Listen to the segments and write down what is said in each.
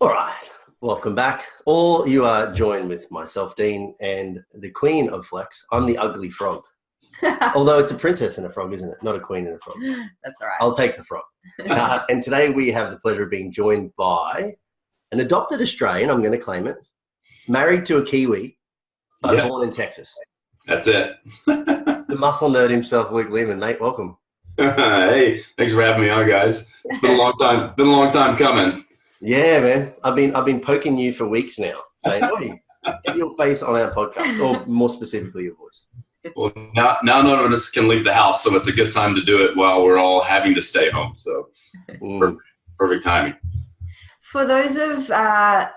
All right, welcome back. All you are joined with myself, Dean, and the Queen of Flex. I'm the ugly frog. Although it's a princess and a frog, isn't it? Not a queen and a frog. That's all right. I'll take the frog. And today we have the pleasure of being joined by an adopted Australian, I'm going to claim it, married to a Kiwi, but born in Texas. That's it. The muscle nerd himself, Luke Leaman. Mate, welcome. Hey, thanks for having me on, guys. It's been a long time. Been a long time coming. Yeah, man. I've been poking you for weeks now, saying, "Hey, get your face on our podcast," or more specifically, your voice. Well, now none of us can leave the house, so it's a good time to do it while we're all having to stay home. So, perfect timing. For those of our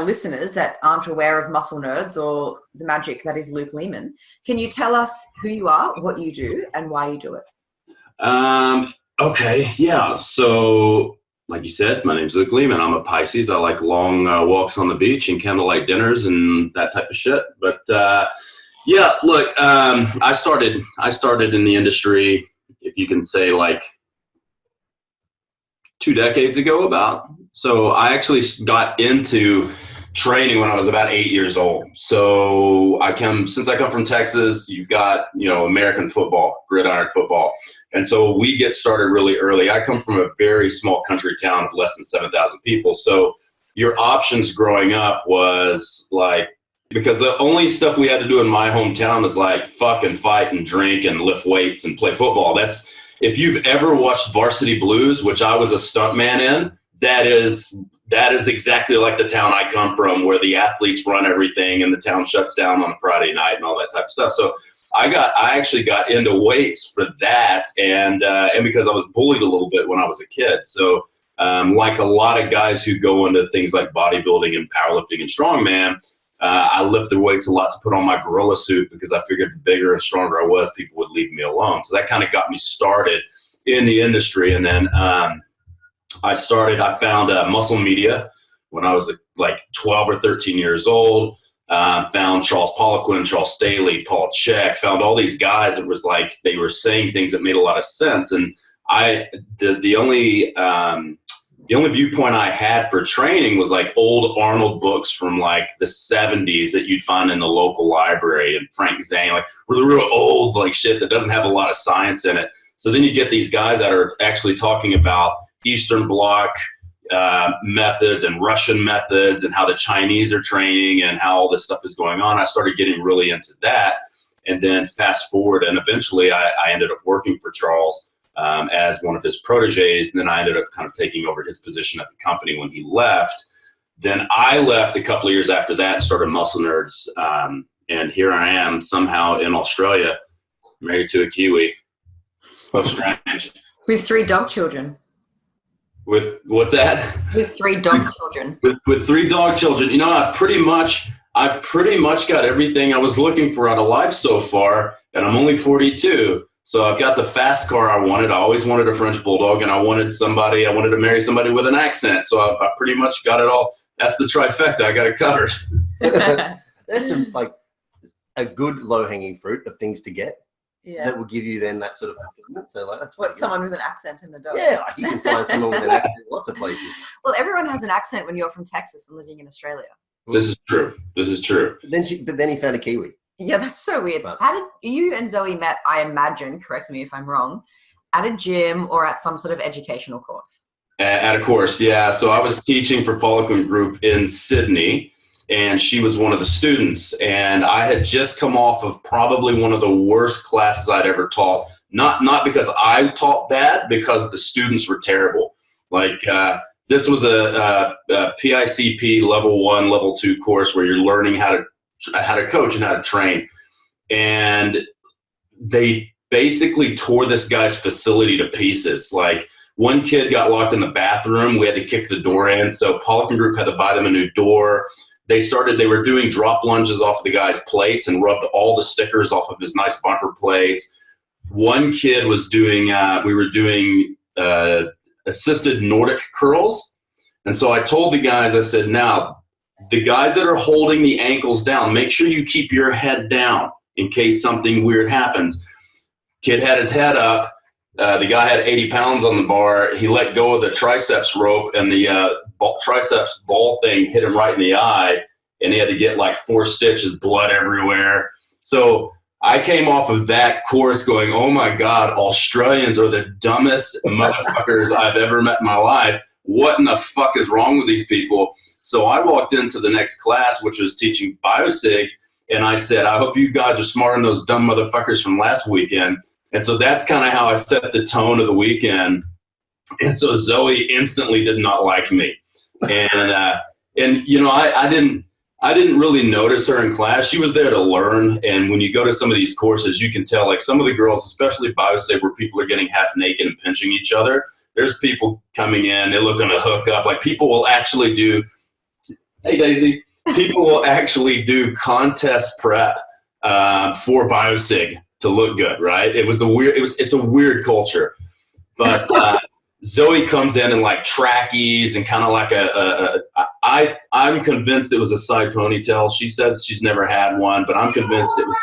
listeners that aren't aware of Muscle Nerds or the magic that is Luke Leaman, can you tell us who you are, what you do, and why you do it? Okay, yeah. So, like you said, my name's Luke Leaman. I'm a Pisces. I like long walks on the beach and candlelight dinners and that type of shit. But yeah, look, I started in the industry, if you can say, like 2 decades ago about. So I actually got into training when I was about 8 years old. So since I come from Texas, you've got, American football, gridiron football. And so we get started really early. I come from a very small country town of less than 7,000 people. So your options growing up was like, because the only stuff we had to do in my hometown was like fuck and fight and drink and lift weights and play football. If you've ever watched Varsity Blues, which I was a stuntman in, that is exactly like the town I come from, where the athletes run everything and the town shuts down on a Friday night and all that type of stuff. So I actually got into weights for that, and because I was bullied a little bit when I was a kid. So like a lot of guys who go into things like bodybuilding and powerlifting and strongman, I lifted weights a lot to put on my gorilla suit, because I figured the bigger and stronger I was, people would leave me alone. So that kind of got me started in the industry. And then I found Muscle Media when I was like 12 or 13 years old. Found Charles Poliquin, Charles Staley, Paul Chek, found all these guys. It was like they were saying things that made a lot of sense. And the only viewpoint I had for training was like old Arnold books from like the 70s that you'd find in the local library, and Frank Zane, like the real old like shit that doesn't have a lot of science in it. So then you get these guys that are actually talking about Eastern Bloc methods and Russian methods and how the Chinese are training and how all this stuff is going on. I started getting really into that, and then fast forward, and eventually I ended up working for Charles as one of his proteges, and then I ended up kind of taking over his position at the company when he left. Then I left a couple of years after that, started Muscle Nerds, and here I am somehow in Australia, married to a Kiwi. So strange. With 3 dog children. With what's that? With 3 dog children. With 3 dog children. I've pretty much got everything I was looking for out of life so far, and I'm only 42. So I've got the fast car I wanted. I always wanted a French bulldog, and I wanted to marry somebody with an accent. So I pretty much got it all. That's the trifecta. I got it covered. There's some like a good low-hanging fruit of things to get. Yeah. That will give you then that sort of fulfillment. So like that's what someone with an accent and a dog. Yeah, like you can find someone with an accent in lots of places. Well, everyone has an accent when you're from Texas and living in Australia. This is true. But then he found a Kiwi. Yeah, that's so weird. How did you and Zoe met, I imagine, correct me if I'm wrong, at a gym or at some sort of educational course? At a course, yeah. So I was teaching for Poliquin Group in Sydney, and she was one of the students. And I had just come off of probably one of the worst classes I'd ever taught. Not because I taught bad, because the students were terrible. Like this was a PICP level 1, level 2 course where you're learning how to coach and how to train. And they basically tore this guy's facility to pieces. Like one kid got locked in the bathroom. We had to kick the door in. So Poliquin Group had to buy them a new door. They were doing drop lunges off the guy's plates and rubbed all the stickers off of his nice bumper plates. One kid was doing, we were doing assisted Nordic curls. And so I told the guys, I said, now, the guys that are holding the ankles down, make sure you keep your head down in case something weird happens. Kid had his head up. The guy had 80 pounds on the bar. He let go of the triceps rope, and the triceps ball thing hit him right in the eye, and he had to get like 4 stitches, blood everywhere. So I came off of that course going, oh my God, Australians are the dumbest motherfuckers I've ever met in my life. What in the fuck is wrong with these people? So I walked into the next class, which was teaching biosig, and I said, I hope you guys are smarter than those dumb motherfuckers from last weekend. And so that's kind of how I set the tone of the weekend. And so Zoe instantly did not like me. And you know, I didn't really notice her in class. She was there to learn. And when you go to some of these courses, you can tell, like, some of the girls, especially biosig, where people are getting half naked and pinching each other. There's people coming in, they're looking to hook up. Like, people will actually do, hey Daisy, people will actually do contest prep for biosig to look good, right? It's a weird culture. But Zoe comes in like trackies and kind of like I'm convinced it was a side ponytail. She says she's never had one, but I'm convinced it was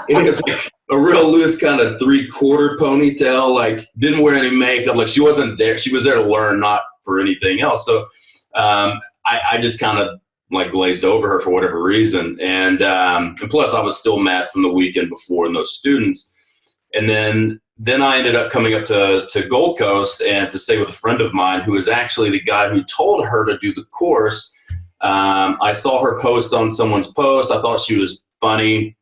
it was like a real loose kind of 3/4 ponytail, like didn't wear any makeup. Like, she wasn't there. She was there to learn, not for anything else. So I just kind of like glazed over her for whatever reason. And plus I was still mad from the weekend before and those students. And then I ended up coming up to Gold Coast and to stay with a friend of mine who is actually the guy who told her to do the course. I saw her post on someone's post. I thought she was funny.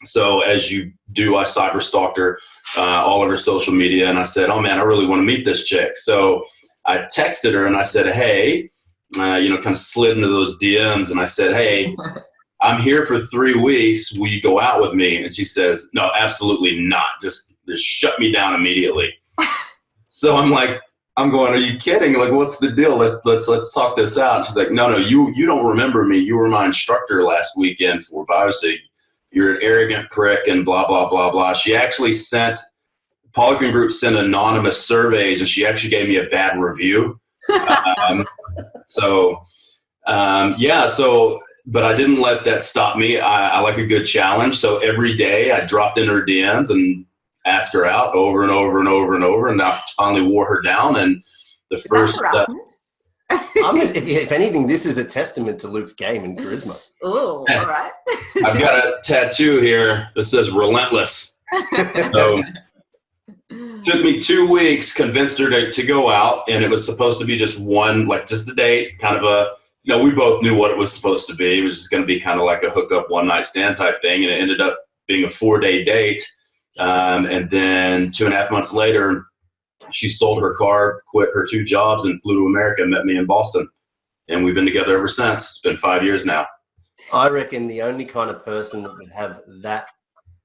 So as you do, I cyber stalked her all over social media. And I said, oh man, I really want to meet this chick. So I texted her and I said, hey, kind of slid into those DMs. And I said, hey, I'm here for 3 weeks. Will you go out with me? And she says, no, absolutely not. Just shut me down immediately. So I'm going, are you kidding? Like, what's the deal? Let's talk this out. And she's like, no, you don't remember me. You were my instructor last weekend for biosig. You're an arrogant prick and blah, blah, blah, blah. She actually Polygon Group sent anonymous surveys, and she actually gave me a bad review. But I didn't let that stop me. I like a good challenge. So every day I dropped in her DMs and asked her out over and over and over and over. And I finally wore her down. And the first, if anything, this is a testament to Luke's game and charisma. Oh, all right. I've got a tattoo here that says relentless. So took me 2 weeks, convinced her to go out. And it was supposed to be just a date, kind of we both knew what it was supposed to be. It was just going to be kind of like a hookup one-night stand type thing. And it ended up being a 4-day date. And then 2.5 months later, she sold her car, quit her 2 jobs, and flew to America and met me in Boston. And we've been together ever since. It's been 5 years now. I reckon the only kind of person that would have that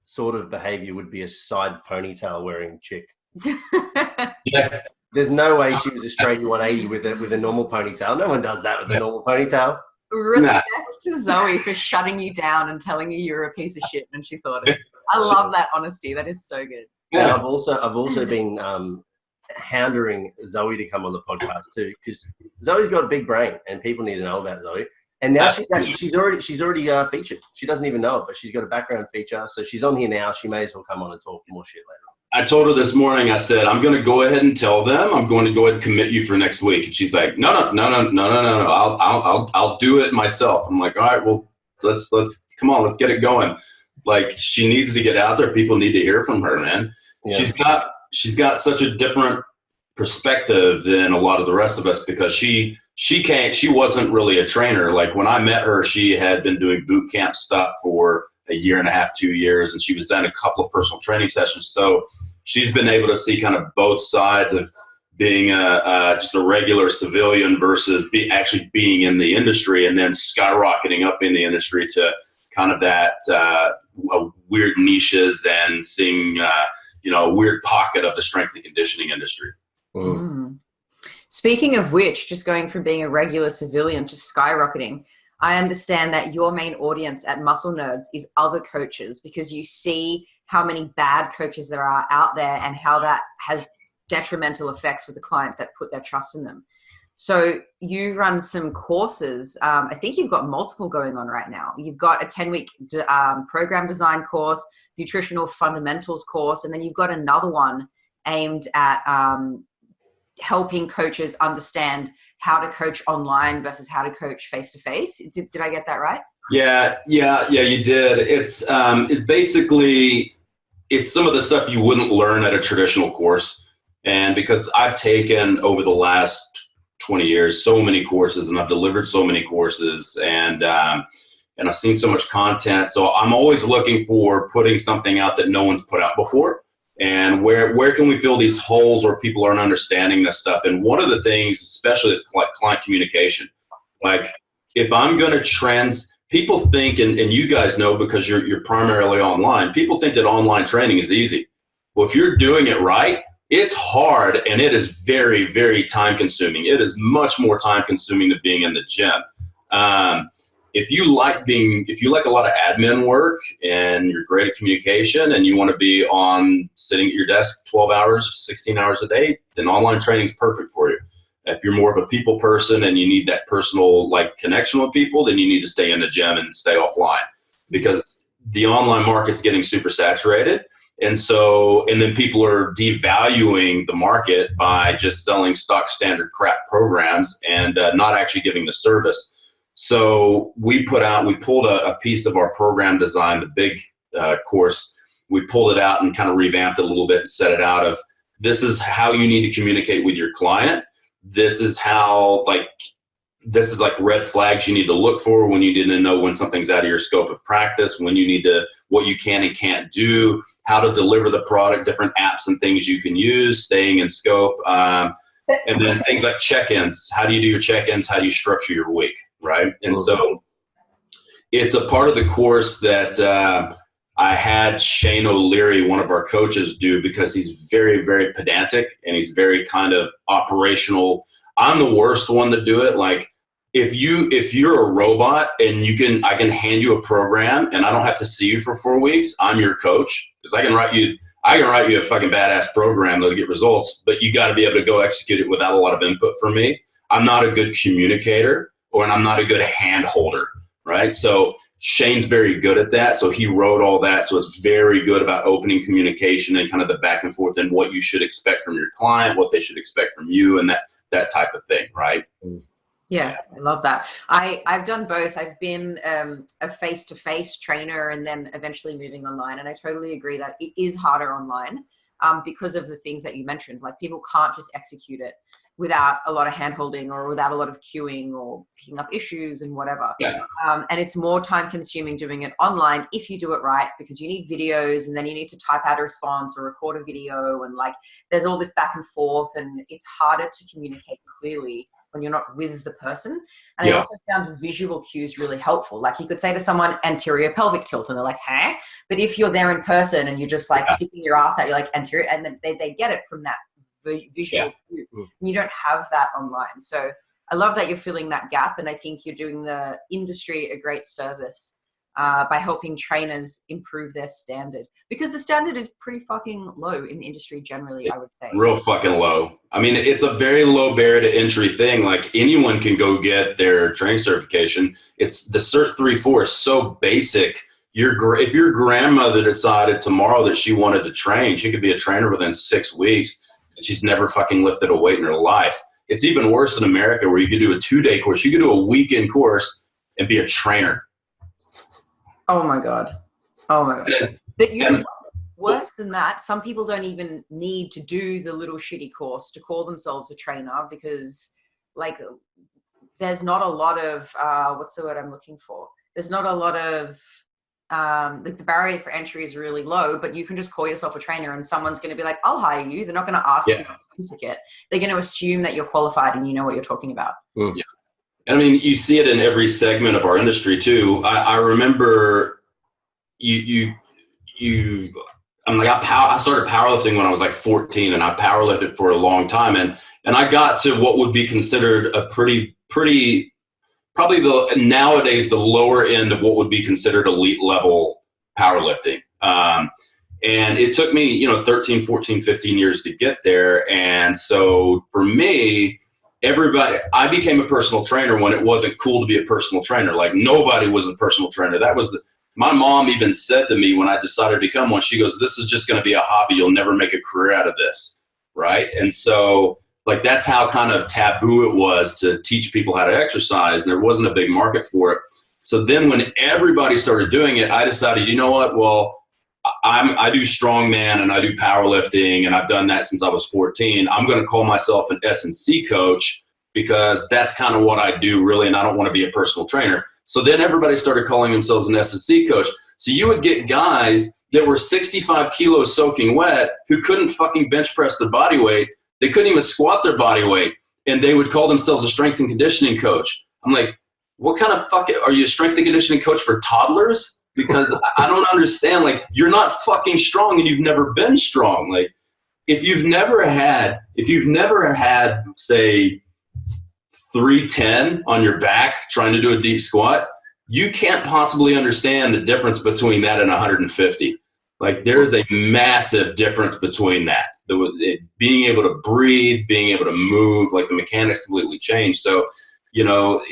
sort of behavior would be a side ponytail wearing chick. Yeah. There's no way she was a straight 180 with a normal ponytail. No one does that with a normal ponytail. Respect to Zoe for shutting you down and telling you you're a piece of shit when she thought it. I love that honesty. That is so good. Yeah. I've also been hounding Zoe to come on the podcast too, because Zoe's got a big brain and people need to know about Zoe. And now she's already featured. She doesn't even know it, but she's got a background feature, so she's on here now. She may as well come on and talk more shit later. I told her this morning, I said, I'm going to go ahead and tell them. I'm going to go ahead and commit you for next week. And she's like, no. I'll do it myself. I'm like, all right, well, let's come on, let's get it going. Like, she needs to get out there. People need to hear from her, man. Yeah. She's got such a different perspective than a lot of the rest of us, because she wasn't really a trainer. Like, when I met her, she had been doing boot camp stuff for a 1.5 years, 2 years, and she was done a couple of personal training sessions. So she's been able to see kind of both sides of being just a regular civilian versus actually being in the industry, and then skyrocketing up in the industry to kind of that weird niches and seeing a weird pocket of the strength and conditioning industry. Mm. Speaking of which, just going from being a regular civilian to skyrocketing, I understand that your main audience at Muscle Nerds is other coaches, because you see how many bad coaches there are out there and how that has detrimental effects with the clients that put their trust in them. So you run some courses. I think you've got multiple going on right now. You've got a 10-week program design course, nutritional fundamentals course, and then you've got another one aimed at helping coaches understand how to coach online versus how to coach face-to-face. Did I get that right? Yeah, you did. It's basically, it's some of the stuff you wouldn't learn at a traditional course. And because I've taken over the last 20 years so many courses, and I've delivered so many courses, and I've seen so much content, so I'm always looking for putting something out that no one's put out before. And where can we fill these holes where people aren't understanding this stuff? And one of the things, especially, is client communication. Like, if I'm going to people think, and you guys know because you're primarily online, people think that online training is easy. Well, if you're doing it right, it's hard, and it is very, very time consuming. It is much more time consuming than being in the gym. If you like a lot of admin work and you're great at communication and you want to be sitting at your desk 12 hours, 16 hours a day, then online training is perfect for you. If you're more of a people person and you need that personal connection with people, then you need to stay in the gym and stay offline, because the online market's getting super saturated. And then people are devaluing the market by just selling stock standard crap programs and not actually giving the service. So we pulled a piece of our program design, the big course. We pulled it out and kind of revamped it a little bit and set it out of, this is how you need to communicate with your client. This is red flags you need to look for when you didn't know when something's out of your scope of practice, when you need to, what you can and can't do, how to deliver the product, different apps and things you can use, staying in scope. And then things like check-ins. How do you do your check-ins? How do you structure your week, right? And so it's a part of the course that I had Shane O'Leary, one of our coaches, do, because he's very, very pedantic and he's very kind of operational. I'm the worst one to do it. Like, if you're a robot and I can hand you a program and I don't have to see you for 4 weeks, I'm your coach, because I can write you a fucking badass program that'll get results, but you got to be able to go execute it without a lot of input from me. I'm not a good communicator, and I'm not a good hand holder, right? So Shane's very good at that. So he wrote all that. So it's very good about opening communication and kind of the back and forth and what you should expect from your client, what they should expect from you, and that type of thing, right? Yeah, I love that. I've done both. I've been a face-to-face trainer and then eventually moving online. And I totally agree that it is harder online because of the things that you mentioned. Like, people can't just execute it without a lot of hand-holding or without a lot of queuing or picking up issues and whatever. Yeah. And it's more time-consuming doing it online if you do it right, because you need videos and then you need to type out a response or record a video, and there's all this back and forth, and it's harder to communicate clearly when you're not with the person. And I also found visual cues really helpful. Like, you could say to someone, anterior pelvic tilt, and they're like, huh? But if you're there in person and you're just sticking your ass out, you're like, anterior, and then they get it from that visual cue. And you don't have that online. So I love that you're filling that gap. And I think you're doing the industry a great service by helping trainers improve their standard, because the standard is pretty fucking low in the industry generally, I would say. Real fucking low. I mean, it's a very low barrier to entry thing. Like, anyone can go get their training certification. It's the Cert 3-4 is so basic. If your grandmother decided tomorrow that she wanted to train, she could be a trainer within 6 weeks, and she's never fucking lifted a weight in her life. It's even worse in America, where you could do a 2-day course. You could do a weekend course and be a trainer. Oh my God. Worse than that, some people don't even need to do the little shitty course to call themselves a trainer, because there's not a lot of, what's the word I'm looking for? There's not a lot of, the barrier for entry is really low, but you can just call yourself a trainer and someone's going to be like, I'll hire you. They're not going to ask for a certificate. They're going to assume that you're qualified and you know what you're talking about. Yeah. I mean, you see it in every segment of our industry too. I remember I started powerlifting when I was 14, and I powerlifted for a long time. And I got to what would be considered a pretty, probably nowadays the lower end of what would be considered elite level powerlifting. And it took me, 13, 14, 15 years to get there. And so for me, I became a personal trainer when it wasn't cool to be a personal trainer. Like, nobody was a personal trainer. That was my mom even said to me when I decided to become one, she goes, this is just going to be a hobby. You'll never make a career out of this. Right. And so like, that's how kind of taboo it was to teach people how to exercise. And there wasn't a big market for it. So then when everybody started doing it, I decided, you know what? Well, I do strongman and I do powerlifting, and I've done that since I was 14. I'm going to call myself an S&C coach because that's kind of what I do really, and I don't want to be a personal trainer. So then everybody started calling themselves an S&C coach. So you would get guys that were 65 kilos soaking wet who couldn't fucking bench press their body weight. They couldn't even squat their body weight, and they would call themselves a strength and conditioning coach. I'm like, what kind of are you a strength and conditioning coach for toddlers? Because I don't understand. Like, you're not fucking strong and you've never been strong. Like, if you've never had, say, 310 on your back trying to do a deep squat, you can't possibly understand the difference between that and 150. Like, there's a massive difference between that. Being able to breathe, being able to move, like the mechanics completely change. So, you know,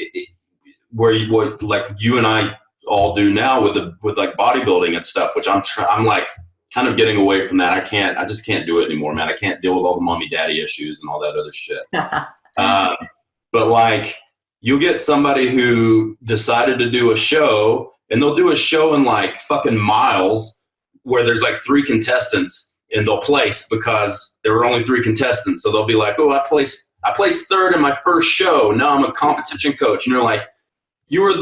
what like you and I all do now with like bodybuilding and stuff, which I'm like kind of getting away from that. I just can't do it anymore, man. I can't deal with all the mommy daddy issues and all that other shit. But like, you'll get somebody who decided to do a show, and they'll do a show in like fucking miles where there's like 3 contestants, and they'll place because there were only 3 contestants. So they'll be like, oh, I placed 3rd in my first show. Now I'm a competition coach. And you're like, you were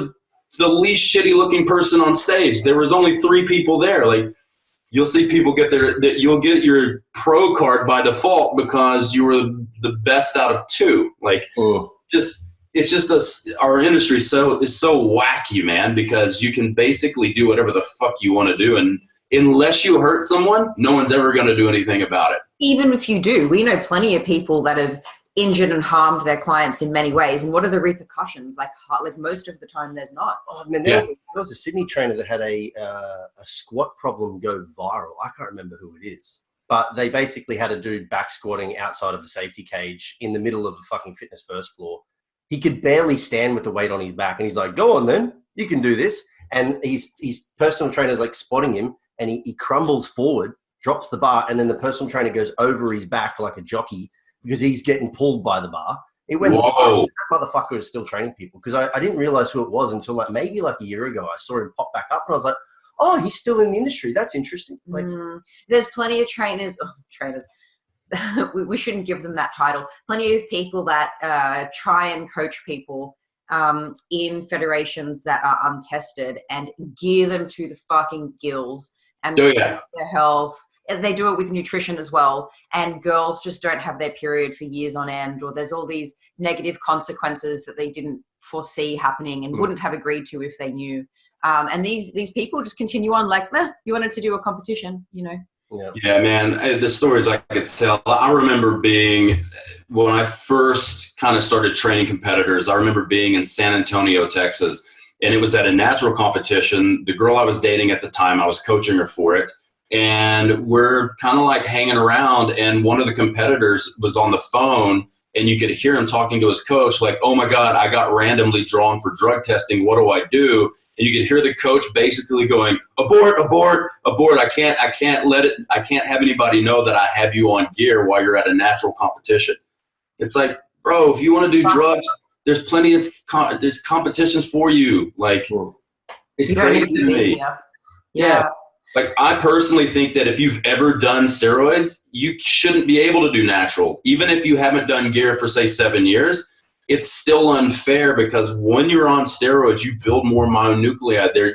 the least shitty looking person on stage. There was only 3 people there. Like, you'll see people you'll get your pro card by default because you were the best out of 2. Like, it's just our industry is so wacky, man, because you can basically do whatever the fuck you want to do. And unless you hurt someone, no one's ever going to do anything about it. Even if you do, we know plenty of people that have injured and harmed their clients in many ways. And what are the repercussions? Like most of the time, there's not. Oh man, there was a Sydney trainer that had a squat problem go viral. I can't remember who it is, but they basically had a dude back squatting outside of a safety cage in the middle of a fucking fitness first floor. He could barely stand with the weight on his back, and he's like, "Go on, then, you can do this." And his personal trainer's like spotting him, and he crumbles forward, drops the bar, and then the personal trainer goes over his back like a jockey, because he's getting pulled by the bar. It went, that motherfucker is still training people, because I didn't realize who it was until like maybe like a year ago. I saw him pop back up, and I was like, oh, he's still in the industry. That's interesting. Like, there's plenty of trainers. We shouldn't give them that title. Plenty of people that try and coach people in federations that are untested and gear them to the fucking gills and their health. They do it with nutrition as well, and girls just don't have their period for years on end, or there's all these negative consequences that they didn't foresee happening and wouldn't have agreed to if they knew. And these people just continue on like, you wanted to do a competition, you know? Yeah, man, the stories I could tell. I remember when I first kind of started training competitors, I remember being in San Antonio, Texas, and it was at a natural competition. The girl I was dating at the time, I was coaching her for it. And we're kind of like hanging around, and one of the competitors was on the phone, and you could hear him talking to his coach like, oh my God, I got randomly drawn for drug testing. What do I do? And you could hear the coach basically going, abort, abort, abort. I can't have anybody know that I have you on gear while you're at a natural competition. It's like, bro, if you want to do drugs, there's plenty of there's competitions for you. Like, it's crazy to me. Yeah. Like, I personally think that if you've ever done steroids, you shouldn't be able to do natural. Even if you haven't done gear for, say, 7 years, it's still unfair, because when you're on steroids, you build more myonuclei there.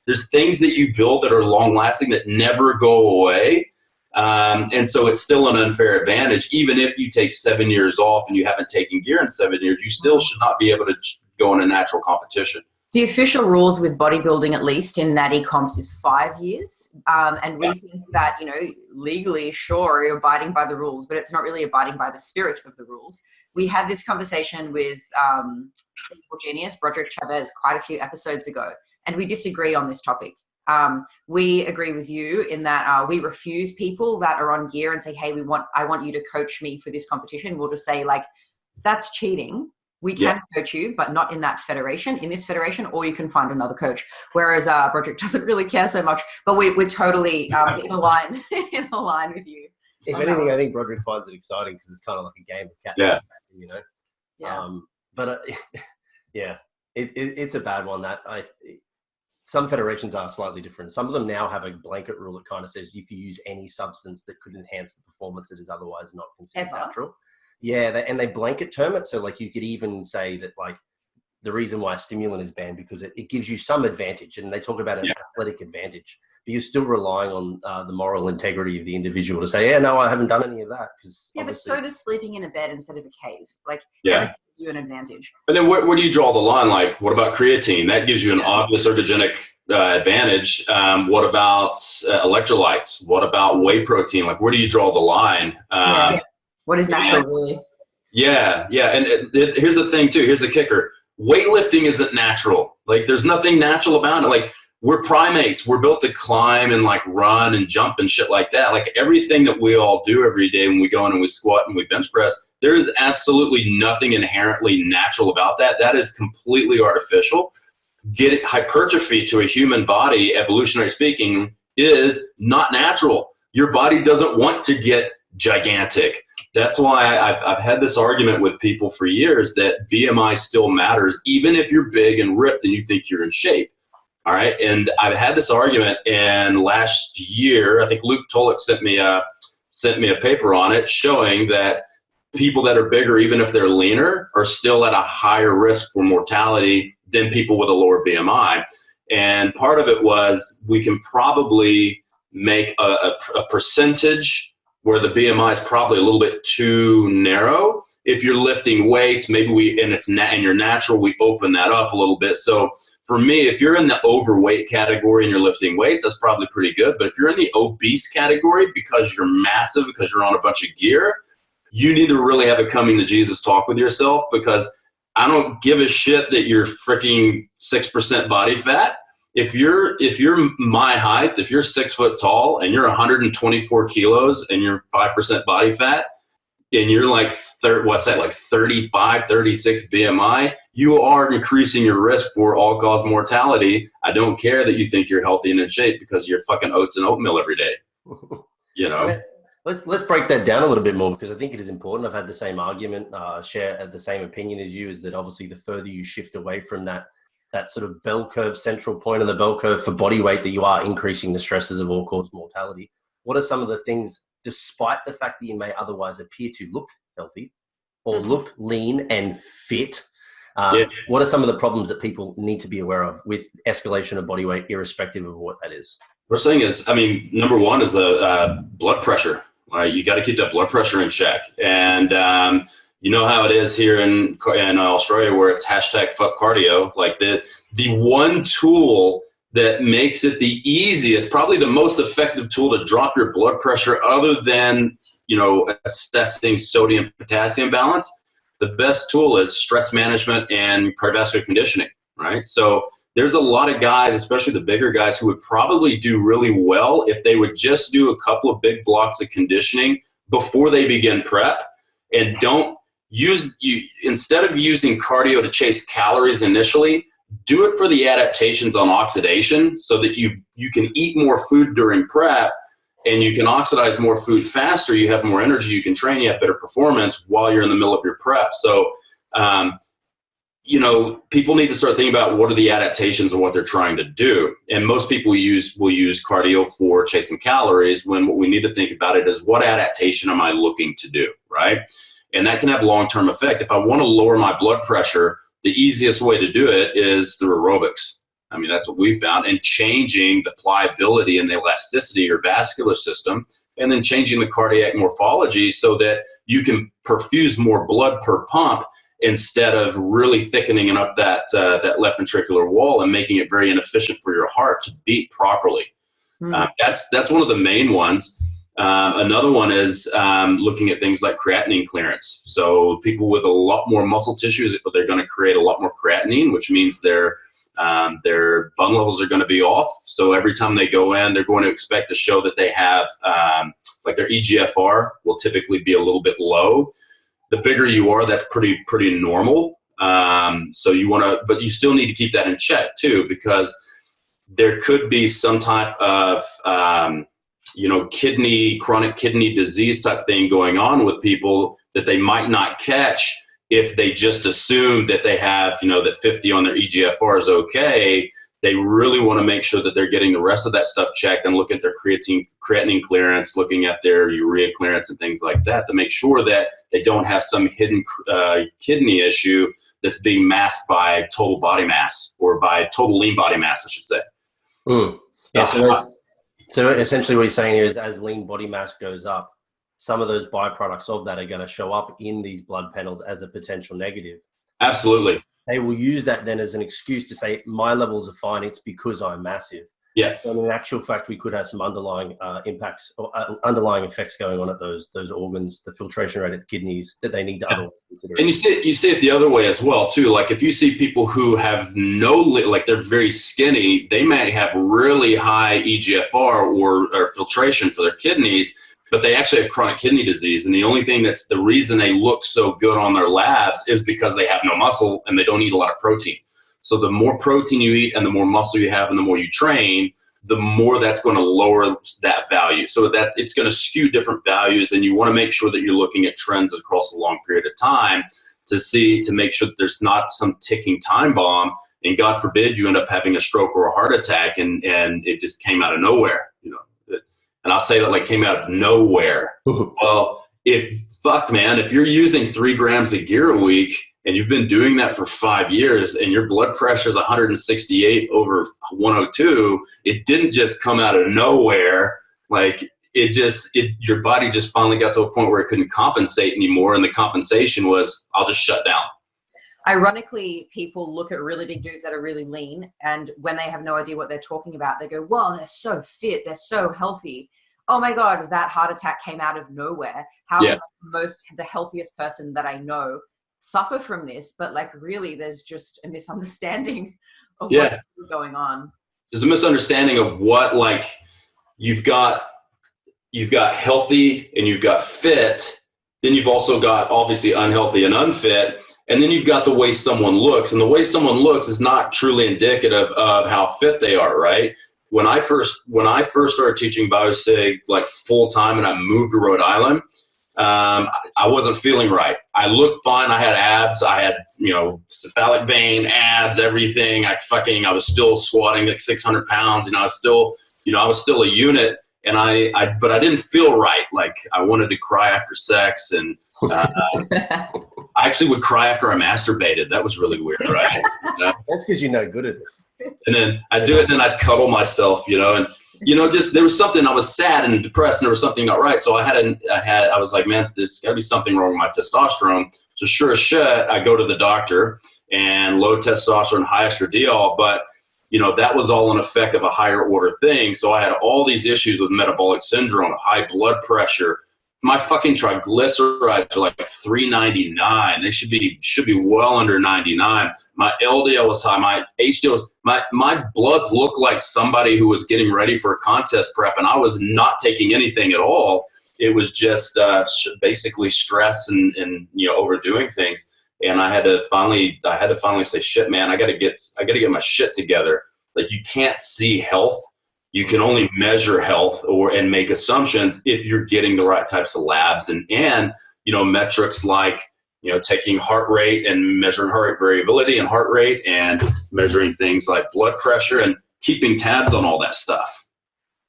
There's things that you build that are long-lasting that never go away. And so it's still an unfair advantage. Even if you take 7 years off and you haven't taken gear in 7 years, you still should not be able to go in a natural competition. The official rules with bodybuilding, at least in natty comps, is 5 years. And we think that, legally, sure, you're abiding by the rules, but it's not really abiding by the spirit of the rules. We had this conversation with Genius, Broderick Chavez, quite a few episodes ago, and we disagree on this topic. We agree with you in that we refuse people that are on gear and say, hey, I want you to coach me for this competition. We'll just say, like, that's cheating. we can coach you, but not in that federation, in this federation, or you can find another coach. Whereas Broderick doesn't really care so much, but we're totally in line with you. If anything, I think Broderick finds it exciting because it's kind of like a game of cat and mouse, you know. But it's a bad one. Some federations are slightly different. Some of them now have a blanket rule that kind of says if you use any substance that could enhance the performance, it is otherwise not considered natural. Yeah, and they blanket term it. So like you could even say that like the reason why a stimulant is banned because it gives you some advantage, and they talk about an athletic advantage, but you're still relying on the moral integrity of the individual to say, no, I haven't done any of that. But so does sleeping in a bed instead of a cave. Like, gives you an advantage. And then where do you draw the line? Like, what about creatine? That gives you an obvious ergogenic advantage. What about electrolytes? What about whey protein? Like, where do you draw the line? What is natural, really? Yeah. And here's the thing, too. Here's the kicker. Weightlifting isn't natural. Like, there's nothing natural about it. Like, we're primates. We're built to climb and like run and jump and shit like that. Like everything that we all do every day when we go in and we squat and we bench press, there is absolutely nothing inherently natural about that. That is completely artificial. Hypertrophy to a human body, evolutionary speaking, is not natural. Your body doesn't want to get gigantic. That's why I've had this argument with people for years that BMI still matters, even if you're big and ripped and you think you're in shape. All right. And I've had this argument, and last year, I think Luke Tolick sent me a paper on it showing that people that are bigger, even if they're leaner, are still at a higher risk for mortality than people with a lower BMI. And part of it was we can probably make a percentage where the BMI is probably a little bit too narrow. If you're lifting weights, maybe and you're natural, we open that up a little bit. So for me, if you're in the overweight category and you're lifting weights, that's probably pretty good. But if you're in the obese category because you're massive, because you're on a bunch of gear, you need to really have a coming to Jesus talk with yourself, because I don't give a shit that you're freaking 6% body fat. If you're my height, if you're 6 foot tall and you're 124 kilos and you're 5% body fat, and you're like 35, 36 BMI, you are increasing your risk for all-cause mortality. I don't care that you think you're healthy and in shape because you're fucking oats and oatmeal every day. You know. Let's break that down a little bit more, because I think it is important. I've had the same argument, share the same opinion as you, is that obviously the further you shift away from that sort of bell curve, central point of the bell curve for body weight, that you are increasing the stresses of all-cause mortality. What are some of the things, despite the fact that you may otherwise appear to look healthy or look lean and fit, what are some of the problems that people need to be aware of with escalation of body weight, irrespective of what that is? First thing is, number one is the blood pressure. All right, you got to keep that blood pressure in check. And you know how it is here in Australia, where it's #fuck cardio. Like the one tool that makes it the easiest, probably the most effective tool to drop your blood pressure, other than, assessing sodium potassium balance. The best tool is stress management and cardiovascular conditioning, right? So there's a lot of guys, especially the bigger guys, who would probably do really well if they would just do a couple of big blocks of conditioning before they begin prep, and instead of using cardio to chase calories initially, do it for the adaptations on oxidation, so that you can eat more food during prep and you can oxidize more food faster. You have more energy, you can train, you have better performance while you're in the middle of your prep. So, people need to start thinking about what are the adaptations of what they're trying to do. And most people will use cardio for chasing calories, when what we need to think about it is, what adaptation am I looking to do, right? And that can have long-term effect. If I want to lower my blood pressure, the easiest way to do it is through aerobics. That's what we found, and changing the pliability and the elasticity of your vascular system, and then changing the cardiac morphology so that you can perfuse more blood per pump, instead of really thickening up that left ventricular wall and making it very inefficient for your heart to beat properly. That's one of the main ones. Another one is looking at things like creatinine clearance. So people with a lot more muscle tissues, they're going to create a lot more creatinine, which means their bone levels are going to be off. So every time they go in, they're going to expect to show that they have, like their EGFR will typically be a little bit low. The bigger you are, that's pretty normal. So you want to, but you still need to keep that in check too, because there could be some type of, chronic kidney disease type thing going on with people that they might not catch if they just assume that they have, that 50 on their EGFR is okay. They really want to make sure that they're getting the rest of that stuff checked and look at their creatinine clearance, looking at their urea clearance and things like that to make sure that they don't have some hidden kidney issue that's being masked by total body mass, or by total lean body mass, I should say. Yeah, so essentially what you're saying here is, as lean body mass goes up, some of those byproducts of that are going to show up in these blood panels as a potential negative. Absolutely. They will use that then as an excuse to say, my levels are fine, it's because I'm massive. Yeah. And in actual fact, we could have some underlying impacts or underlying effects going on at those organs, the filtration rate of the kidneys that they need to otherwise consider. And you see it the other way as well too. Like if you see people who have like they're very skinny, they may have really high EGFR or filtration for their kidneys, but they actually have chronic kidney disease. And the only thing that's the reason they look so good on their labs is because they have no muscle and they don't eat a lot of protein. So the more protein you eat and the more muscle you have and the more you train, the more that's going to lower that value. So that it's going to skew different values, and you want to make sure that you're looking at trends across a long period of time to make sure that there's not some ticking time bomb, and God forbid you end up having a stroke or a heart attack and it just came out of nowhere, And I'll say that like came out of nowhere. Well, if you're using 3 grams of gear a week and you've been doing that for 5 years and your blood pressure is 168 over 102, it didn't just come out of nowhere. Like your body just finally got to a point where it couldn't compensate anymore. And the compensation was, I'll just shut down. Ironically, people look at really big dudes that are really lean, and when they have no idea what they're talking about, they go, well, they're so fit, they're so healthy. Oh my God, that heart attack came out of nowhere. How can the healthiest person that I know suffer from this? But like really, there's just a misunderstanding of what's going on. There's a misunderstanding of what, like, you've got healthy and you've got fit. Then you've also got obviously unhealthy and unfit. And then you've got the way someone looks, and the way someone looks is not truly indicative of how fit they are, right? When I first started teaching biosig like full time, and I moved to Rhode Island, I wasn't feeling right. I looked fine. I had abs. I had cephalic vein, abs, everything. I was still squatting like 600 pounds. I was still a unit. And but I didn't feel right. Like I wanted to cry after sex, and I actually would cry after I masturbated. That was really weird, right? That's because you're no good at it. And then I'd do it, and then I'd cuddle myself, and just there was something. I was sad and depressed, and there was something not right. So I was like, man, there's got to be something wrong with my testosterone. So sure as shit, I go to the doctor, and low testosterone, high estradiol, but that was all an effect of a higher order thing. So I had all these issues with metabolic syndrome, high blood pressure. My fucking triglycerides are like 399. They should be well under 99. My LDL was high. My HDL was, my bloods look like somebody who was getting ready for a contest prep, and I was not taking anything at all. It was just basically stress and overdoing things. And I had to finally say, shit, man, I gotta get my shit together. Like, you can't see health. You can only measure health and make assumptions if you're getting the right types of labs and metrics like, taking heart rate and measuring heart rate variability and heart rate, and measuring things like blood pressure and keeping tabs on all that stuff.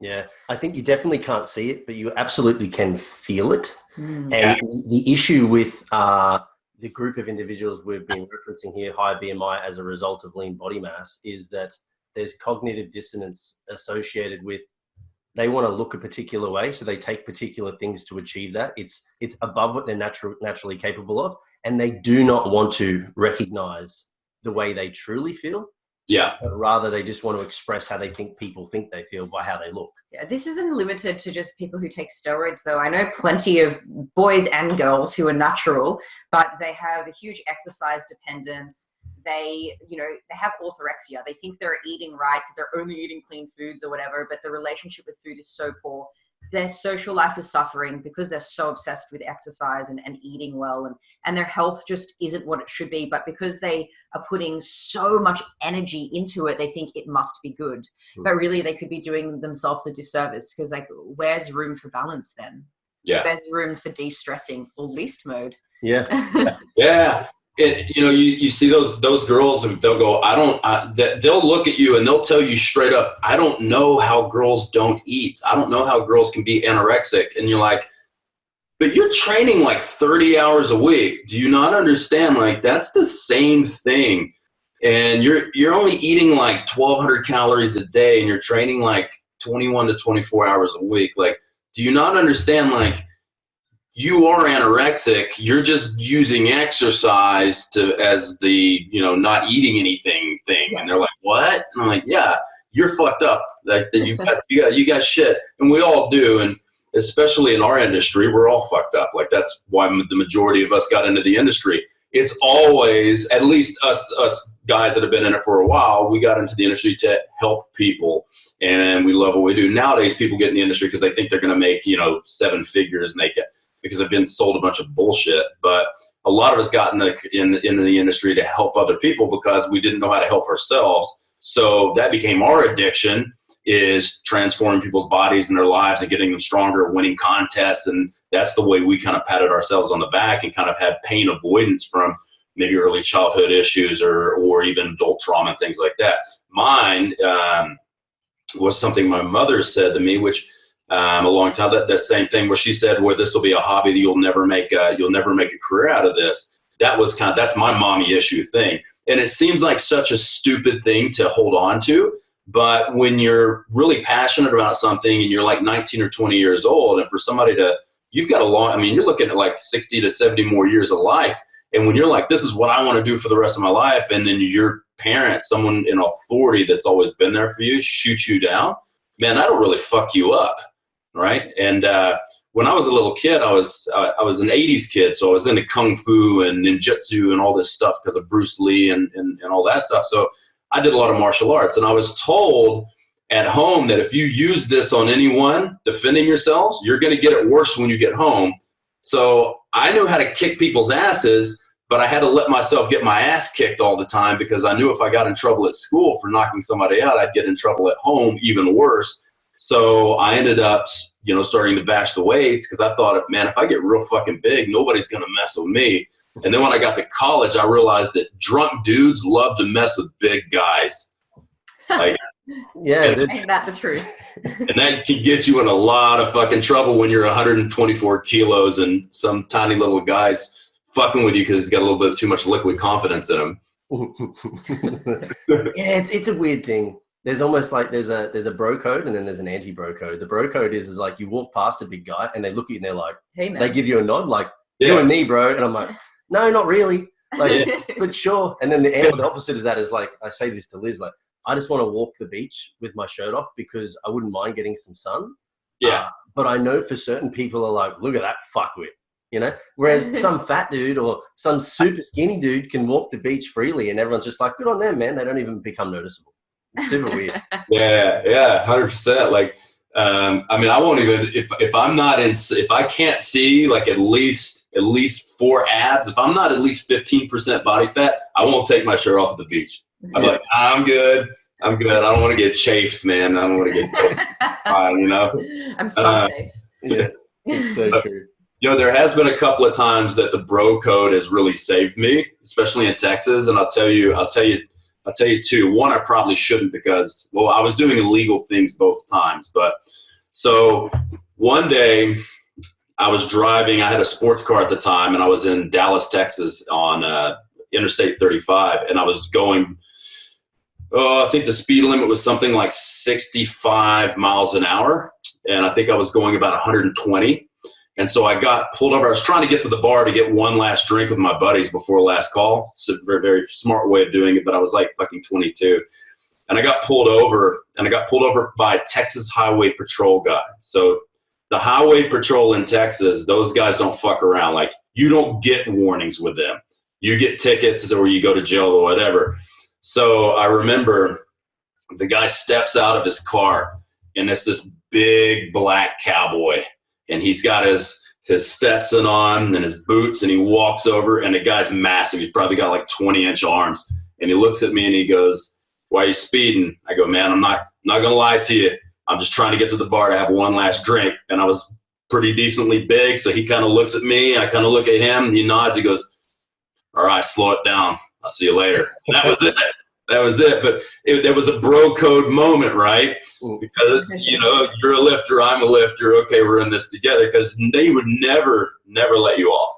Yeah, I think you definitely can't see it, but you absolutely can feel it. And the issue with the group of individuals we've been referencing here, high BMI as a result of lean body mass, is that there's cognitive dissonance associated with, they want to look a particular way, so they take particular things to achieve that. It's above what they're naturally capable of, and they do not want to recognize the way they truly feel. Yeah. But rather they just want to express how they think people think they feel by how they look. Yeah, this isn't limited to just people who take steroids, though. I know plenty of boys and girls who are natural, but they have a huge exercise dependence. They have orthorexia. They think they're eating right because they're only eating clean foods or whatever, but the relationship with food is so poor. their social life is suffering because they're so obsessed with exercise and eating well, and their health just isn't what it should be. But because they are putting so much energy into it, they think it must be good. But really, they could be doing themselves a disservice, because like, where's room for balance then? Yeah. There's room for de-stressing or least mode. Yeah. Yeah. You see those girls, and they'll go, they'll look at you and they'll tell you straight up, I don't know how girls don't eat. I don't know how girls can be anorexic. And you're like, but you're training like 30 hours a week. Do you not understand? Like, that's the same thing. And you're only eating like 1,200 calories a day, and you're training like 21 to 24 hours a week. Like, do you not understand? Like, you are anorexic. You're just using exercise as the, not eating anything thing. Yeah. And they're like, what? And I'm like, yeah, you're fucked up. Like, you got shit. And we all do. And especially in our industry, we're all fucked up. Like, that's why the majority of us got into the industry. It's always, at least us guys that have been in it for a while, we got into the industry to help people. And we love what we do. Nowadays, people get in the industry because they think they're going to make, 7 figures, and because they've been sold a bunch of bullshit. But a lot of us got into the industry to help other people because we didn't know how to help ourselves. So that became our addiction, is transforming people's bodies and their lives and getting them stronger, winning contests. And that's the way we kind of patted ourselves on the back and kind of had pain avoidance from maybe early childhood issues or even adult trauma and things like that. Mine was something my mother said to me, which a long time, that same thing where she said, well, this will be a hobby that you'll never make a career out of this. That's my mommy issue thing. And it seems like such a stupid thing to hold on to. But when you're really passionate about something and you're like 19 or 20 years old, and for somebody you've got you're looking at like 60 to 70 more years of life. And when you're like, this is what I want to do for the rest of my life, and then your parent, someone in authority that's always been there for you, shoots you down, man, that'll really fuck you up. Right. And when I was a little kid, I was an 80s kid. So I was into kung fu and ninjutsu and all this stuff because of Bruce Lee and all that stuff. So I did a lot of martial arts, and I was told at home that if you use this on anyone defending yourselves, you're going to get it worse when you get home. So I knew how to kick people's asses, but I had to let myself get my ass kicked all the time, because I knew if I got in trouble at school for knocking somebody out, I'd get in trouble at home even worse. So I ended up, starting to bash the weights, because I thought, man, if I get real fucking big, nobody's going to mess with me. And then when I got to college, I realized that drunk dudes love to mess with big guys. Like, yeah, ain't that the truth? And that can get you in a lot of fucking trouble when you're 124 kilos and some tiny little guy's fucking with you because he's got a little bit too much liquid confidence in him. Yeah, it's a weird thing. There's almost like there's a bro code and then there's an anti-bro code. The bro code is like you walk past a big guy and they look at you and they're like, hey man, they give you a nod like, you and me, bro. And I'm like, no, not really. Like, but sure. And then the opposite is that is like, I say this to Liz, like, I just want to walk the beach with my shirt off because I wouldn't mind getting some sun. Yeah. But I know for certain people are like, look at that fuckwit, Whereas some fat dude or some super skinny dude can walk the beach freely and everyone's just like, good on them, man. They don't even become noticeable. It's super weird. Yeah, 100%. Like, I won't even, if I can't see like at least 4 abs, if I'm not at least 15% body fat, I won't take my shirt off at the beach. I'm like, I'm good. I don't want to get chafed, man. I don't want to get fine, I'm so safe. Yeah, it's so true. There has been a couple of times that the bro code has really saved me, especially in Texas. And I'll tell you too. One, I probably shouldn't because, I was doing illegal things both times. But so one day I was driving. I had a sports car at the time, and I was in Dallas, Texas on Interstate 35, and I was going. I think the speed limit was something like 65 miles an hour, and I think I was going about 120. And so I got pulled over. I was trying to get to the bar to get one last drink with my buddies before last call. It's a very, very smart way of doing it, but I was like fucking 22. And I got pulled over, by a Texas Highway Patrol guy. So the Highway Patrol in Texas, those guys don't fuck around. Like, you don't get warnings with them. You get tickets or you go to jail or whatever. So I remember the guy steps out of his car, and it's this big black cowboy, and he's got his Stetson on and his boots, and he walks over, and the guy's massive. He's probably got like 20-inch arms, and he looks at me and he goes, "Why are you speeding?" I go, "Man, I'm not gonna lie to you. I'm just trying to get to the bar to have one last drink." And I was pretty decently big, so he kind of looks at me. I kind of look at him. He nods. He goes, "All right, slow it down. I'll see you later." And that was it. That was it. But it was a bro code moment, right? Because, you know, you're a lifter, I'm a lifter. Okay, we're in this together, because they would never let you off.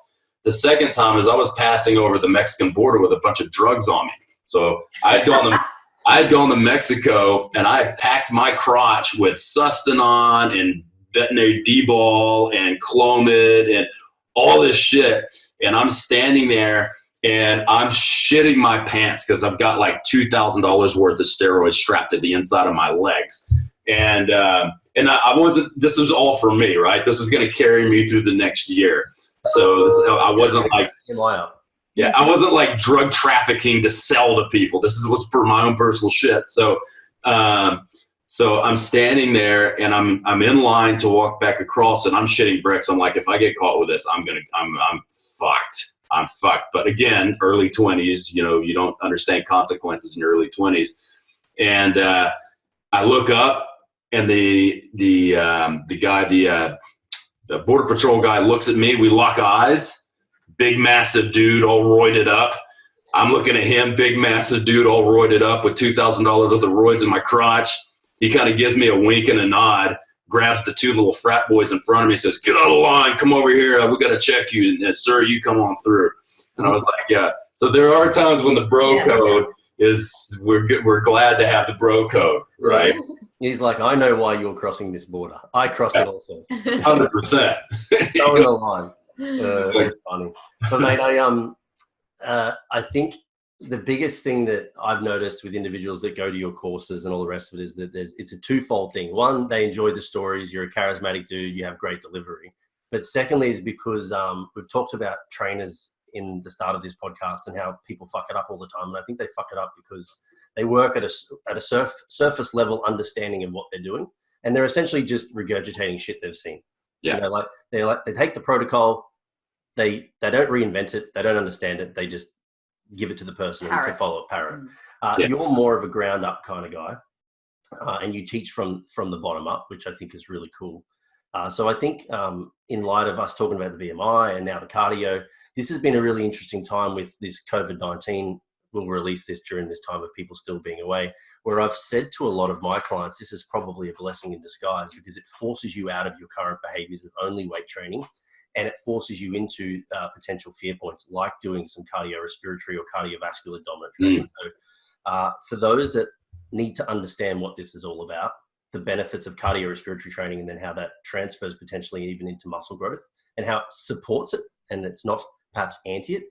The second time is I was passing over the Mexican border with a bunch of drugs on me. So I had gone to Mexico, and I had packed my crotch with Sustanon and veterinary D-ball and Clomid and all this shit. And I'm standing there, and I'm shitting my pants because I've got like $2,000 worth of steroids strapped to the inside of my legs. And I wasn't, this was all for me, right? This was going to carry me through the next year. So I wasn't like, I wasn't like drug trafficking to sell to people. This was for my own personal shit. So I'm standing there, and I'm in line to walk back across, and I'm shitting bricks. I'm like, if I get caught with this, I'm fucked. I'm fucked. But again, early 20s, you know, you don't understand consequences in your early 20s. And I look up, and the guy, the Border Patrol guy looks at me. We lock eyes. Big, massive dude, all roided up. I'm looking at him, big, massive dude, all roided up with $2,000 worth of roids in my crotch. He kind of gives me a wink and a nod, grabs the two little frat boys in front of me, says, "Get out of line, come over here, we got to check you, and sir, you come on through." And I was like, yeah. So there are times when the bro code is, we're glad to have the bro code, right? He's like, "I know why you're crossing this border. I cross it also." 100%. Go in the line. That's funny. But mate, I think the biggest thing that I've noticed with individuals that go to your courses and all the rest of it is that it's a twofold thing. One, they enjoy the stories. You're a charismatic dude. You have great delivery. But secondly is because we've talked about trainers in the start of this podcast and how people fuck it up all the time. And I think they fuck it up because they work at a surface level understanding of what they're doing. And they're essentially just regurgitating shit they've seen. Yeah. You know, they take the protocol, they don't reinvent it, they don't understand it, they just give it to the person to follow it, parrot. You're more of a ground up kind of guy, and you teach from the bottom up, which I think is really cool. So I think in light of us talking about the BMI and now the cardio, this has been a really interesting time with this COVID-19. We'll release this during this time of people still being away, where I've said to a lot of my clients, this is probably a blessing in disguise because it forces you out of your current behaviors of only weight training, and it forces you into potential fear points like doing some cardiorespiratory or cardiovascular dominant training. So for those that need to understand what this is all about, the benefits of cardiorespiratory training, and then how that transfers potentially even into muscle growth and how it supports it and it's not perhaps anti it.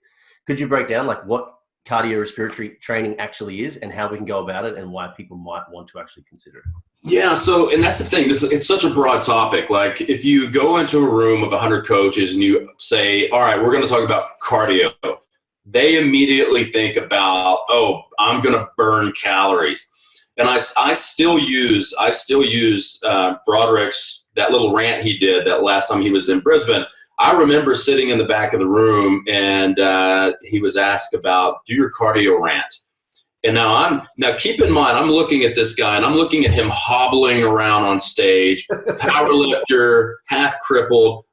Could you break down like what cardiorespiratory training actually is and how we can go about it and why people might want to actually consider it? Yeah, so, and that's the thing, it's such a broad topic. Like if you go into a room of 100 coaches and you say, all right, we're going to talk about cardio, they immediately think about, oh, I'm going to burn calories. And I still use Broderick's, that little rant he did that last time he was in Brisbane. I remember sitting in the back of the room and he was asked about, do your cardio rant. And now keep in mind, I'm looking at this guy and I'm looking at him hobbling around on stage, power lifter, half crippled.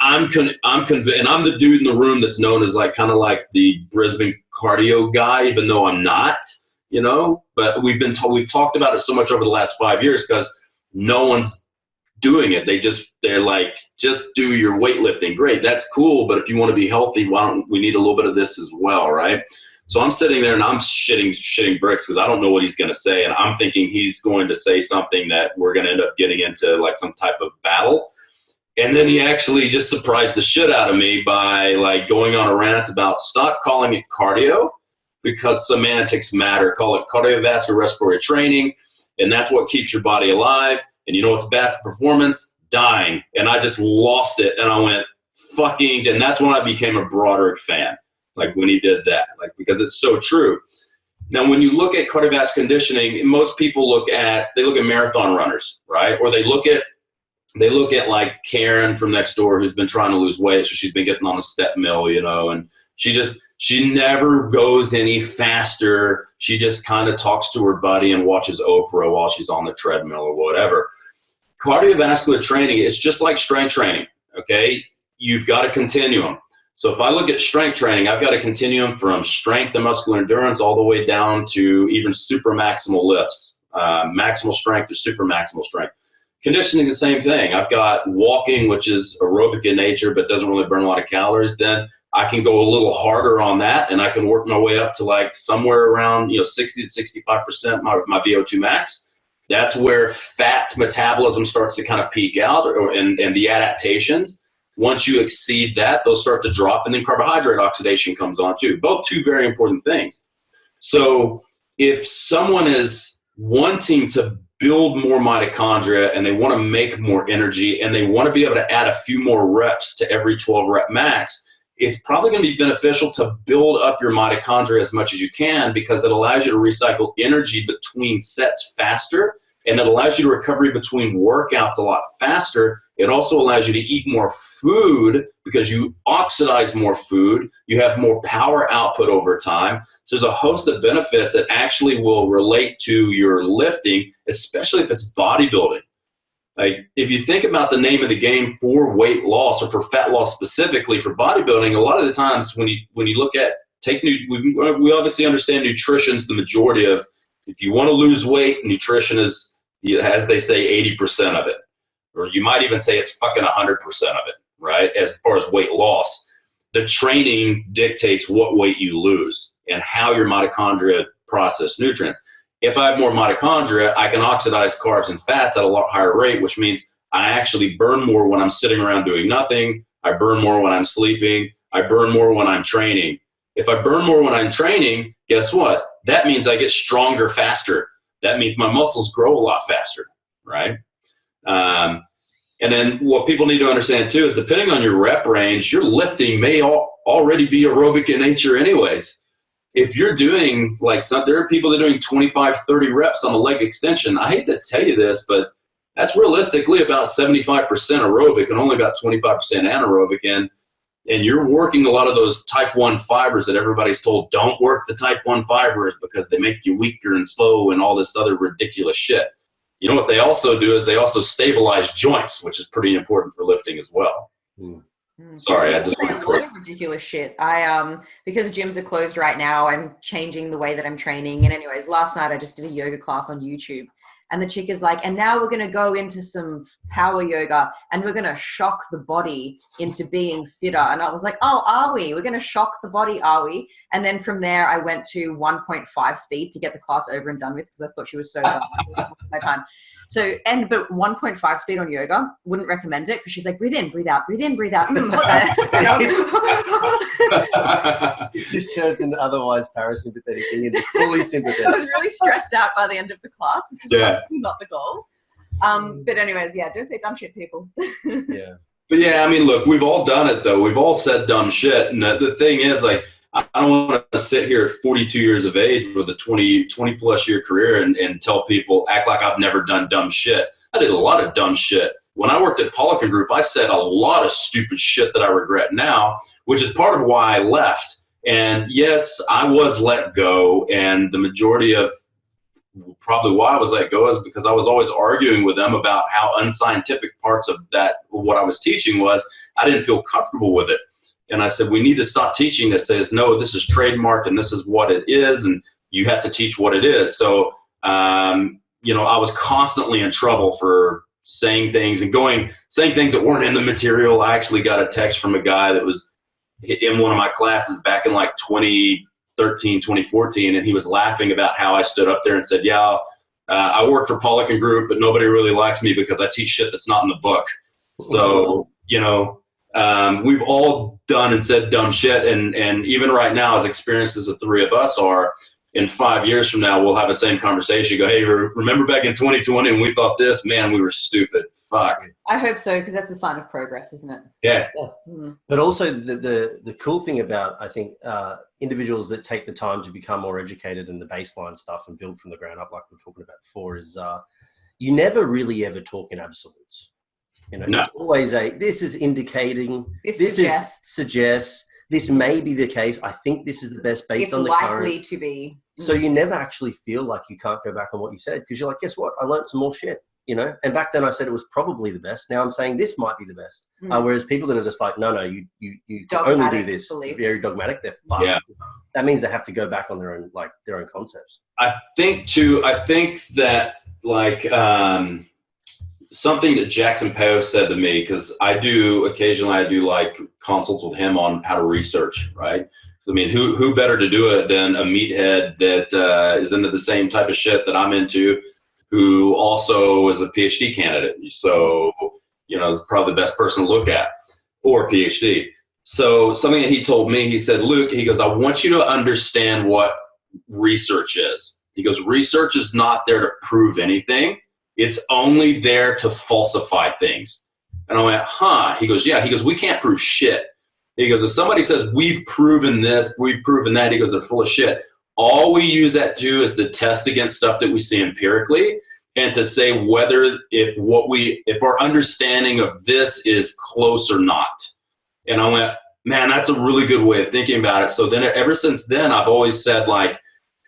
I'm convinced, and I'm the dude in the room that's known as like kind of like the Brisbane cardio guy, even though I'm not, you know. But we've talked about it so much over the last 5 years because no one's doing it. They're like, just do your weightlifting. Great, that's cool. But if you want to be healthy, we need a little bit of this as well, right? So I'm sitting there and I'm shitting bricks because I don't know what he's going to say. And I'm thinking he's going to say something that we're going to end up getting into like some type of battle. And then he actually just surprised the shit out of me by like going on a rant about stop calling it cardio because semantics matter. Call it cardiovascular respiratory training. And that's what keeps your body alive. And you know what's bad for performance? Dying. And I just lost it. And I went fucking, and that's when I became a Broderick fan. Like when he did that, like, because it's so true. Now, when you look at cardiovascular conditioning, most people look at marathon runners, right? Or they look at like Karen from next door who's been trying to lose weight. So she's been getting on the step mill, you know, and she never goes any faster. She just kind of talks to her buddy and watches Oprah while she's on the treadmill or whatever. Cardiovascular training is just like strength training, okay? You've got a continuum. So if I look at strength training, I've got a continuum from strength and muscular endurance all the way down to even super maximal lifts, maximal strength to super maximal strength. Conditioning, the same thing. I've got walking, which is aerobic in nature, but doesn't really burn a lot of calories. Then I can go a little harder on that, and I can work my way up to like somewhere around 60 to 65% my VO2 max. That's where fat metabolism starts to kind of peak out, and the adaptations. Once you exceed that, they'll start to drop, and then carbohydrate oxidation comes on too. Both two very important things. So if someone is wanting to build more mitochondria and they want to make more energy and they want to be able to add a few more reps to every 12 rep max, it's probably going to be beneficial to build up your mitochondria as much as you can, because it allows you to recycle energy between sets faster, and it allows you to recovery between workouts a lot faster. It also allows you to eat more food because you oxidize more food. You have more power output over time. So there's a host of benefits that actually will relate to your lifting, especially if it's bodybuilding. Like if you think about the name of the game for weight loss, or for fat loss specifically for bodybuilding, a lot of the times when you look at we obviously understand nutrition's the majority of. If you want to lose weight, nutrition is, as they say, 80% of it. Or you might even say it's fucking 100% of it, right? As far as weight loss. The training dictates what weight you lose and how your mitochondria process nutrients. If I have more mitochondria, I can oxidize carbs and fats at a lot higher rate, which means I actually burn more when I'm sitting around doing nothing. I burn more when I'm sleeping. I burn more when I'm training. If I burn more when I'm training, guess what? That means I get stronger faster. That means my muscles grow a lot faster, right? And then what people need to understand too is, depending on your rep range, your lifting may already be aerobic in nature anyways. If you're doing there are people that are doing 25, 30 reps on the leg extension. I hate to tell you this, but that's realistically about 75% aerobic and only about 25% anaerobic. And you're working a lot of those type 1 fibers that everybody's told don't work the type 1 fibers because they make you weaker and slow and all this other ridiculous shit. You know what they also do is they also stabilize joints, which is pretty important for lifting as well. Sorry, I just say a lot of ridiculous shit. Because gyms are closed right now, I'm changing the way that I'm training. And anyways, last night I just did a yoga class on YouTube. And the chick is like, and now we're going to go into some power yoga and we're going to shock the body into being fitter. And I was like, oh, are we? We're going to shock the body, are we? And then from there, I went to 1.5 speed to get the class over and done with, because I thought she was so done with my time. So, but 1.5 speed on yoga, wouldn't recommend it, because she's like, breathe in, breathe out, breathe in, breathe out. It just turns into otherwise parasympathetic thing into fully sympathetic. I was really stressed out by the end of the class, which is not the goal. But anyways, don't say dumb shit, people. Yeah. But yeah, I mean, look, we've all done it though. We've all said dumb shit. And the thing is, like, I don't want to sit here at 42 years of age with a 20 plus year career and tell people, act like I've never done dumb shit. I did a lot of dumb shit. When I worked at Polican Group, I said a lot of stupid shit that I regret now, which is part of why I left. And yes, I was let go. And the majority of probably why I was let go is because I was always arguing with them about how unscientific parts of what I was teaching was. I didn't feel comfortable with it. And I said, we need to stop teaching that says, no, this is trademarked and this is what it is. And you have to teach what it is. So, I was constantly in trouble for saying things and saying things that weren't in the material. I actually got a text from a guy that was in one of my classes back in like 2013, 2014. And he was laughing about how I stood up there and said, I work for Polican Group, but nobody really likes me because I teach shit that's not in the book. So, we've all done and said dumb shit. And even right now, as experienced as the three of us are, in 5 years from now, we'll have the same conversation. You go, hey, remember back in 2020 and we thought this? Man, we were stupid. Fuck. I hope so, because that's a sign of progress, isn't it? Yeah. But also the cool thing about, I think, individuals that take the time to become more educated in the baseline stuff and build from the ground up, like we were talking about before, is you never really ever talk in absolutes. You know, No. It's always this is indicating, This suggests, this may be the case. I think this is the best based on the current. It's likely to be. So you never actually feel like you can't go back on what you said, because you're like, guess what? I learned some more shit, you know? And back then I said it was probably the best. Now I'm saying this might be the best. Whereas people that are just like, no, you can only do this. Beliefs. Very dogmatic. They're fucked. Yeah. That means they have to go back on their own concepts. I think that like, something that Jackson Poe said to me, because occasionally I do like consults with him on how to research, right? I mean, who better to do it than a meathead that is into the same type of shit that I'm into, who also is a PhD candidate. So, you know, is probably the best person to look at, or a PhD. So something that he told me, he said, Luke, he goes, I want you to understand what research is. He goes, research is not there to prove anything. It's only there to falsify things. And I went, huh? He goes, yeah. He goes, we can't prove shit. He goes, if somebody says, we've proven this, we've proven that, he goes, they're full of shit. All we use that to do is to test against stuff that we see empirically and to say whether if our understanding of this is close or not. And I went, man, that's a really good way of thinking about it. So then ever since then, I've always said, like,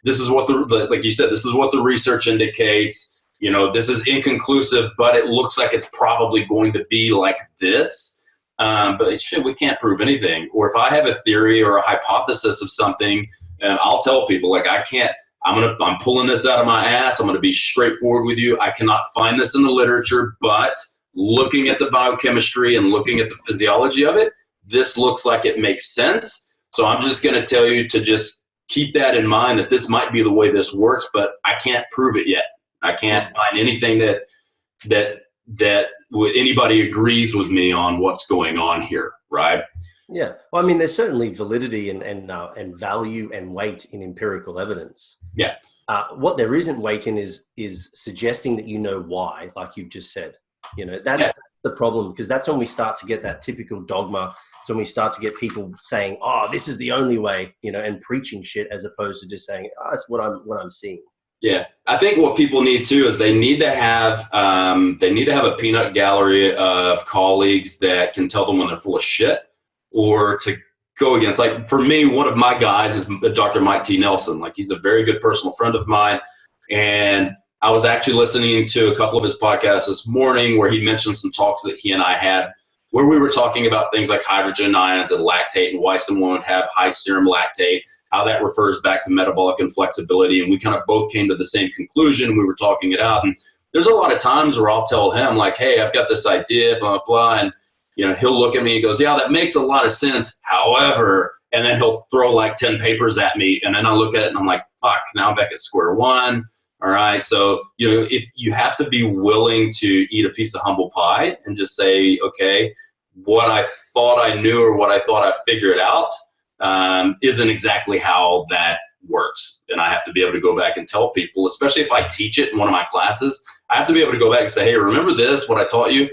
this is what like you said, this is what the research indicates. You know, this is inconclusive, but it looks like it's probably going to be like this. But shit, we can't prove anything. Or if I have a theory or a hypothesis of something, and I'll tell people, like, I'm pulling this out of my ass. I'm going to be straightforward with you. I cannot find this in the literature, but looking at the biochemistry and looking at the physiology of it, this looks like it makes sense. So I'm just going to tell you to just keep that in mind, that this might be the way this works, but I can't prove it yet. I can't find anything that anybody agrees with me on what's going on here, right? Yeah. Well, I mean, there's certainly validity and value and weight in empirical evidence. Yeah. What there isn't weight in is suggesting that you know why, like you've just said. You know, that's the problem, because that's when we start to get that typical dogma. So when we start to get people saying, "Oh, this is the only way," you know, and preaching shit, as opposed to just saying, "Oh, that's what I'm seeing." Yeah, I think what people need too is they need to have a peanut gallery of colleagues that can tell them when they're full of shit, or to go against. Like for me, one of my guys is Dr. Mike T. Nelson. Like he's a very good personal friend of mine, and I was actually listening to a couple of his podcasts this morning where he mentioned some talks that he and I had, where we were talking about things like hydrogen ions and lactate and why someone would have high serum lactate, how that refers back to metabolic inflexibility. And we kind of both came to the same conclusion. We were talking it out. And there's a lot of times where I'll tell him like, hey, I've got this idea, blah, blah, blah. And, you know, he'll look at me and goes, yeah, that makes a lot of sense. However, and then he'll throw like 10 papers at me. And then I'll look at it and I'm like, fuck, now I'm back at square one. All right. So, you know, if you have to be willing to eat a piece of humble pie and just say, okay, what I thought I knew or what I thought I figured out isn't exactly how that works. And I have to be able to go back and tell people, especially if I teach it in one of my classes, I have to be able to go back and say, hey, remember this, what I taught you?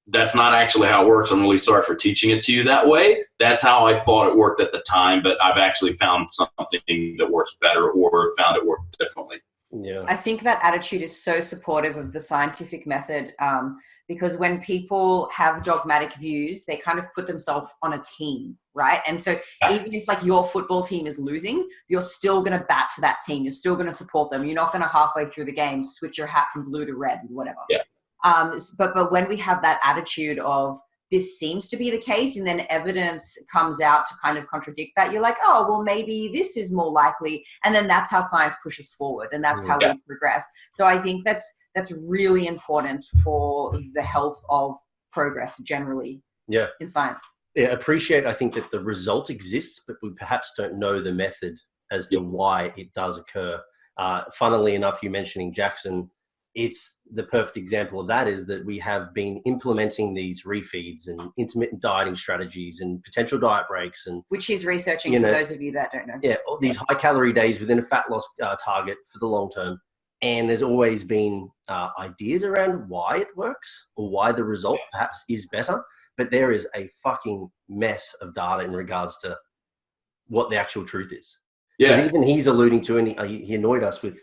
That's not actually how it works. I'm really sorry for teaching it to you that way. That's how I thought it worked at the time, but I've actually found something that works better or found it work differently. Yeah. I think that attitude is so supportive of the scientific method, because when people have dogmatic views, they kind of put themselves on a team, right? And so even if like your football team is losing, you're still going to bat for that team. You're still going to support them. You're not going to halfway through the game switch your hat from blue to red, whatever. Yeah. But when we have that attitude of this seems to be the case, and then evidence comes out to kind of contradict that, you're like, oh, well, maybe this is more likely. And then that's how science pushes forward, and that's how we progress. So I think that's really important for the health of progress generally in science. Yeah, appreciate, I think, that the result exists, but we perhaps don't know the method as to why it does occur. Funnily enough, you mentioning Jackson, it's the perfect example of that is that we have been implementing these refeeds and intermittent dieting strategies and potential diet breaks, and which he's researching for those of you that don't know. Yeah, all these high calorie days within a fat loss target for the long term. And there's always been ideas around why it works or why the result perhaps is better. But there is a fucking mess of data in regards to what the actual truth is. Yeah. Even he's alluding to, and he annoyed us with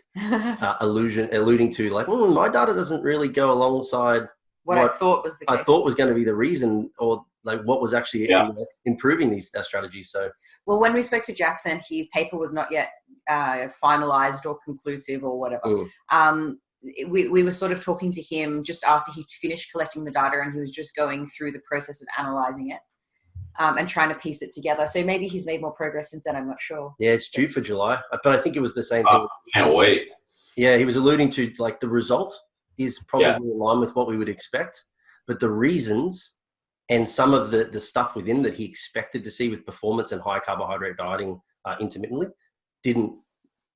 alluding to like, my data doesn't really go alongside what I thought was the case. I thought was going to be the reason, or like what was actually improving these strategies. So, well, when we spoke to Jackson, his paper was not yet finalized or conclusive or whatever. We were sort of talking to him just after he finished collecting the data, and he was just going through the process of analyzing it and trying to piece it together. So maybe he's made more progress since then. I'm not sure. Yeah, it's due for July, but I think it was the same thing. Can't wait. Yeah, he was alluding to like the result is probably in line with what we would expect, but the reasons and some of the stuff within that he expected to see with performance and high carbohydrate dieting intermittently didn't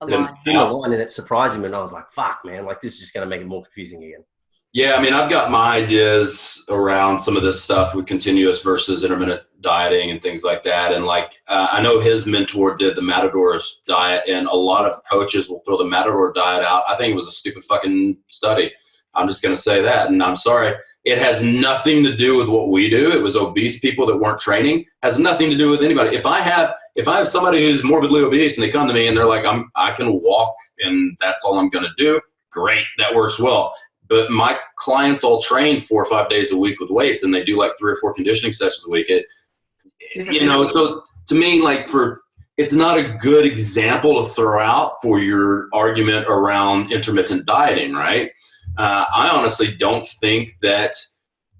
align, and it surprised him. And I was like, fuck, man, like this is just going to make it more confusing again. Yeah, I mean, I've got my ideas around some of this stuff with continuous versus intermittent dieting and things like that. And like, I know his mentor did the Matador's diet, and a lot of coaches will throw the Matador diet out. I think it was a stupid fucking study. I'm just going to say that. And I'm sorry. It has nothing to do with what we do. It was obese people that weren't training. Has nothing to do with anybody. If I have somebody who's morbidly obese and they come to me and they're like, I can walk and that's all I'm going to do. Great. That works well. But my clients all train 4 or 5 days a week with weights, and they do like 3 or 4 conditioning sessions a week. So to me, like it's not a good example to throw out for your argument around intermittent dieting, right? I honestly don't think that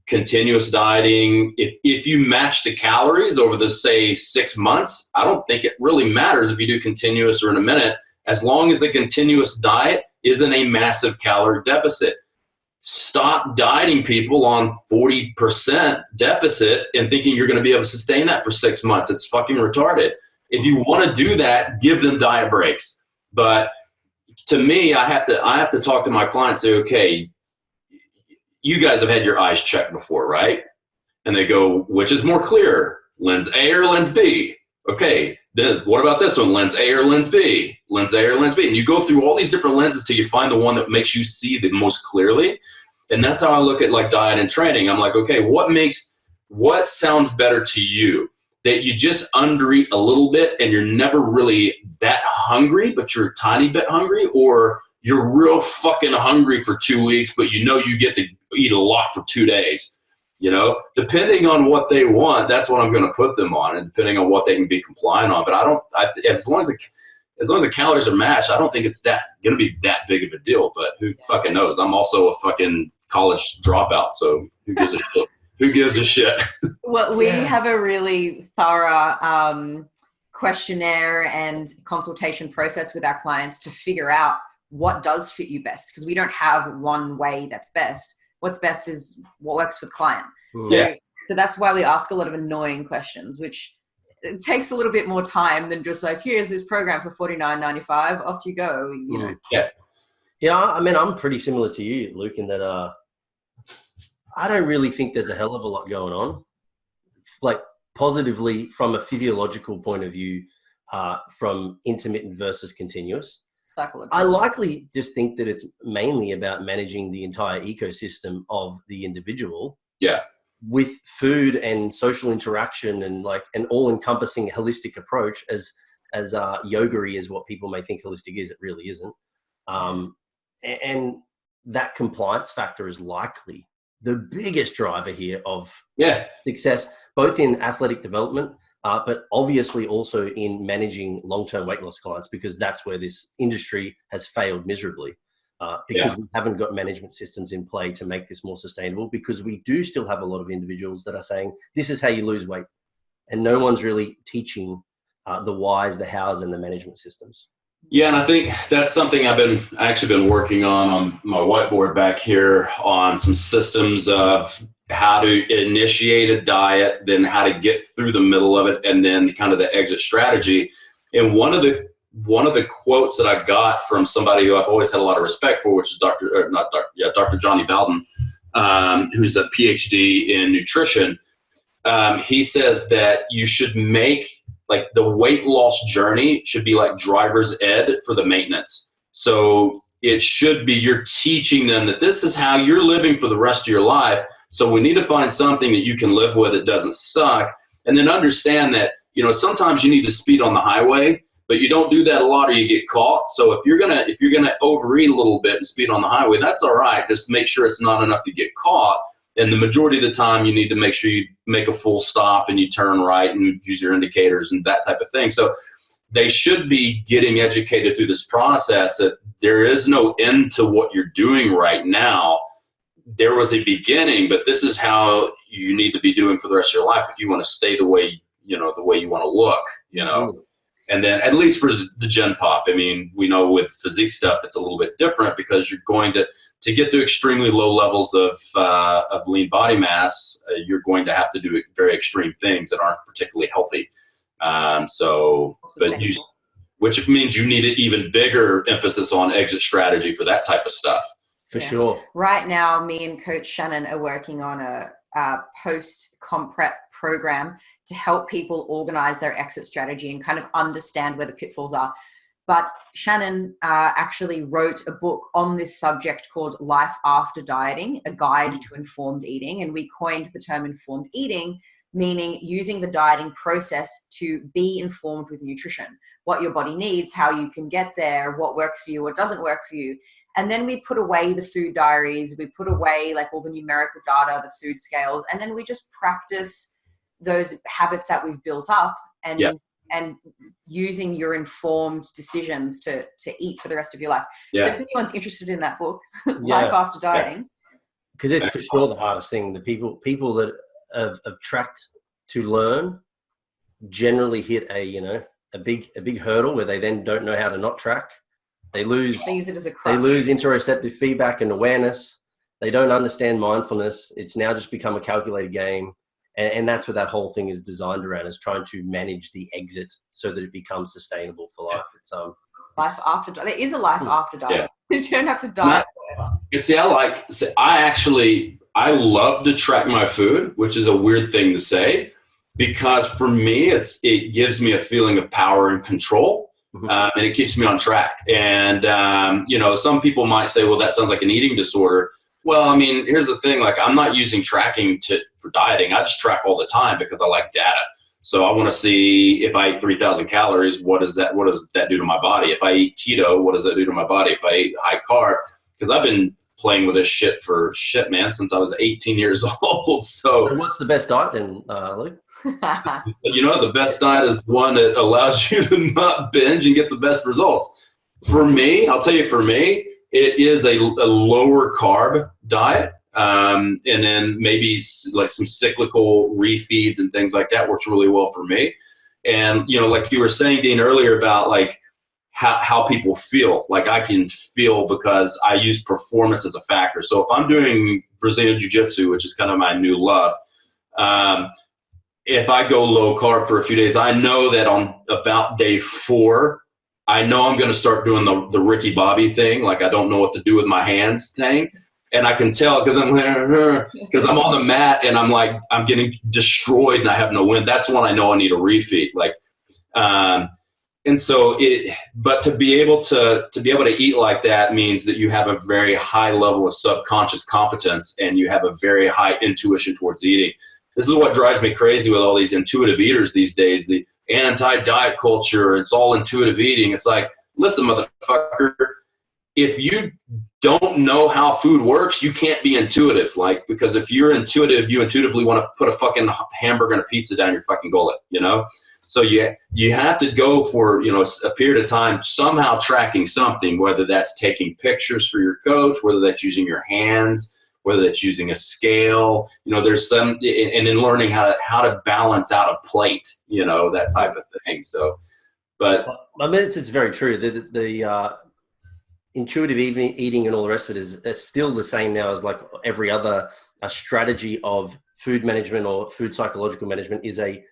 continuous dieting, if you match the calories over the, say, 6 months, I don't think it really matters if you do continuous or intermittent, as long as the continuous diet isn't a massive calorie deficit. Stop dieting people on 40% deficit and thinking you're going to be able to sustain that for 6 months. It's fucking retarded. If you want to do that, give them diet breaks. But to me, I have to talk to my clients and say, okay, you guys have had your eyes checked before, right? And they go, which is more clear, lens A or lens B? Okay, then what about this one, lens A or lens B? Lens A or lens B? And you go through all these different lenses till you find the one that makes you see the most clearly. And that's how I look at like diet and training. I'm like, okay, what sounds better to you? That you just undereat a little bit and you're never really that hungry, but you're a tiny bit hungry, or you're real fucking hungry for 2 weeks, but you know you get to eat a lot for 2 days. You know, depending on what they want, that's what I'm going to put them on, and depending on what they can be compliant on. But as long as the calories are matched, I don't think it's going to be that big of a deal. But who fucking knows? I'm also a fucking college dropout, so who gives a shit? Who gives a shit? Well, we have a really thorough questionnaire and consultation process with our clients to figure out what does fit you best, because we don't have one way that's best. What's best is what works for the client. So that's why we ask a lot of annoying questions, which it takes a little bit more time than just like, here's this program for $49.95, off you go. You know. Yeah. I mean, I'm pretty similar to you, Luke, in that I don't really think there's a hell of a lot going on, like positively from a physiological point of view, from intermittent versus continuous. I likely just think that it's mainly about managing the entire ecosystem of the individual. Yeah. With food and social interaction and like an all-encompassing holistic approach, as yoga-y as what people may think holistic is, it really isn't. And that compliance factor is likely the biggest driver here of success, both in athletic development, but obviously also in managing long-term weight loss clients, because that's where this industry has failed miserably, because we haven't got management systems in play to make this more sustainable, because we do still have a lot of individuals that are saying, this is how you lose weight. And no one's really teaching the whys, the hows, and the management systems. Yeah, and I think that's something I've actually been working on my whiteboard back here, on some systems of how to initiate a diet, then how to get through the middle of it, and then kind of the exit strategy. And one of the one of the quotes that I got from somebody who I've always had a lot of respect for, which is Dr. Johnny Bowden, who's a PhD in nutrition. He says that you should make, like, the weight loss journey should be like driver's ed for the maintenance. So it should be, you're teaching them that this is how you're living for the rest of your life. So we need to find something that you can live with that doesn't suck. And then understand that, you know, sometimes you need to speed on the highway, but you don't do that a lot or you get caught. So if you're gonna overeat a little bit and speed on the highway, that's all right. Just make sure it's not enough to get caught. And the majority of the time, you need to make sure you make a full stop and you turn right and use your indicators and that type of thing. So they should be getting educated through this process that there is no end to what you're doing right now. There was a beginning, but this is how you need to be doing for the rest of your life if you want to stay the way you want to look, you know. Mm. And then at least for the Gen Pop, I mean, we know with physique stuff, it's a little bit different because you're going to get to extremely low levels of lean body mass, you're going to have to do very extreme things that aren't particularly healthy. Which means you need an even bigger emphasis on exit strategy for that type of stuff. For sure. Right now, me and Coach Shannon are working on a post-comp prep program to help people organize their exit strategy and kind of understand where the pitfalls are. But Shannon actually wrote a book on this subject called Life After Dieting, a guide to informed eating. And we coined the term informed eating, meaning using the dieting process to be informed with nutrition, what your body needs, how you can get there, what works for you, what doesn't work for you. And then we put away the food diaries, we put away like all the numerical data, the food scales, and then we just practice those habits that we've built up and using your informed decisions to eat for the rest of your life. So if anyone's interested in that book, Life After Dieting. Because it's for sure the hardest thing. The people that have tracked to learn generally hit a big hurdle where they then don't know how to not track. They use it as a crutch. They lose interoceptive feedback and awareness. They don't understand mindfulness. It's now just become a calculated game. And that's what that whole thing is designed around, is trying to manage the exit so that it becomes sustainable for life. It's life after diet. There is a life after diet. You don't have to diet forever. You see, I love to track my food, which is a weird thing to say, because for me, it gives me a feeling of power and control, and it keeps me on track. And some people might say, well, that sounds like an eating disorder. Well, I mean, here's the thing, like, I'm not using tracking for dieting. I just track all the time because I like data. So I want to see if I eat 3,000 calories, what does that do to my body? If I eat keto, what does that do to my body? If I eat high carb, because I've been playing with this shit since I was 18 years old. So what's the best diet then, Luke? The best diet is one that allows you to not binge and get the best results. For me, I'll tell you, it is a lower carb diet, and then maybe like some cyclical refeeds and things like that works really well for me. And, like you were saying, Dean, earlier about like how people feel, like I can feel because I use performance as a factor. So if I'm doing Brazilian Jiu-Jitsu, which is kind of my new love, if I go low carb for a few days, I know that on about day 4, I know I'm going to start doing the Ricky Bobby thing. Like, I don't know what to do with my hands thing. And I can tell because I'm on the mat and I'm getting destroyed and I have no wind. That's when I know I need a refeed. Like, and so but to be able to eat like that means that you have a very high level of subconscious competence and you have a very high intuition towards eating. This is what drives me crazy with all these intuitive eaters these days. The anti-diet culture, it's all intuitive eating. It's like, listen, motherfucker, if you don't know how food works, you can't be intuitive. Like, because if you're intuitive, you intuitively want to put a fucking hamburger and a pizza down your fucking gullet, So you have to go for, a period of time somehow tracking something, whether that's taking pictures for your coach, whether that's using your hands, whether that's using a scale, there's some, and then learning how to balance out a plate, that type of thing. So, but I mean, it's very true. The intuitive eating and all the rest of it is still the same now as like every other strategy of food management or food psychological management. It's a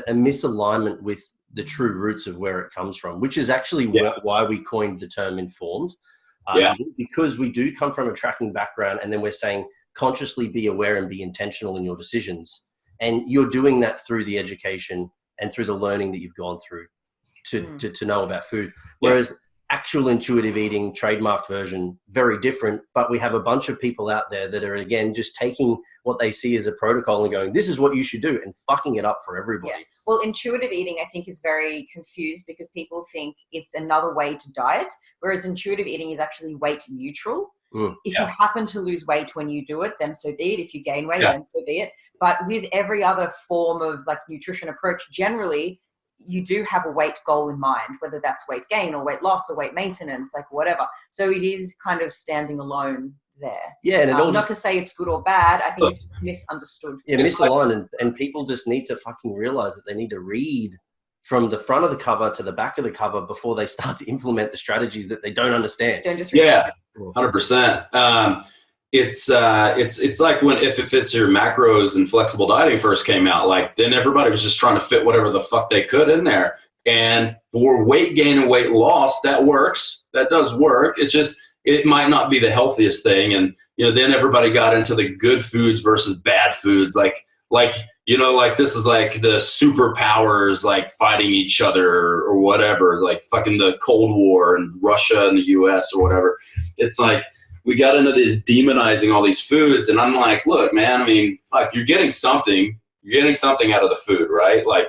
misalignment with the true roots of where it comes from, which is actually why we coined the term informed. Because we do come from a tracking background, and then we're saying consciously be aware and be intentional in your decisions. And you're doing that through the education and through the learning that you've gone through to know about food. Whereas actual intuitive eating, trademarked version, very different. But we have a bunch of people out there that are, again, just taking what they see as a protocol and going, this is what you should do, and fucking it up for everybody. Yeah. Well, intuitive eating, I think, is very confused because people think it's another way to diet, whereas intuitive eating is actually weight neutral. If you happen to lose weight when you do it, then so be it. If you gain weight, then so be it. But with every other form of like nutrition approach, generally, you do have a weight goal in mind, whether that's weight gain or weight loss or weight maintenance, like whatever. So it is kind of standing alone there. Yeah, and it all not to say it's good or bad. I think it's just misunderstood. Yeah, misaligned, and people just need to fucking realize that they need to read from the front of the cover to the back of the cover before they start to implement the strategies that they don't understand. Don't just read 100%. It's like when if it fits your macros and flexible dieting first came out, like then everybody was just trying to fit whatever the fuck they could in there. And for weight gain and weight loss, that works. That does work. It's just it might not be the healthiest thing. And then everybody got into the good foods versus bad foods, like this is like the superpowers like fighting each other or whatever, like fucking the Cold War and Russia and the US or whatever. It's like we got into this demonizing all these foods, and I'm like, look, man, I mean, fuck, you're getting something out of the food, right? Like,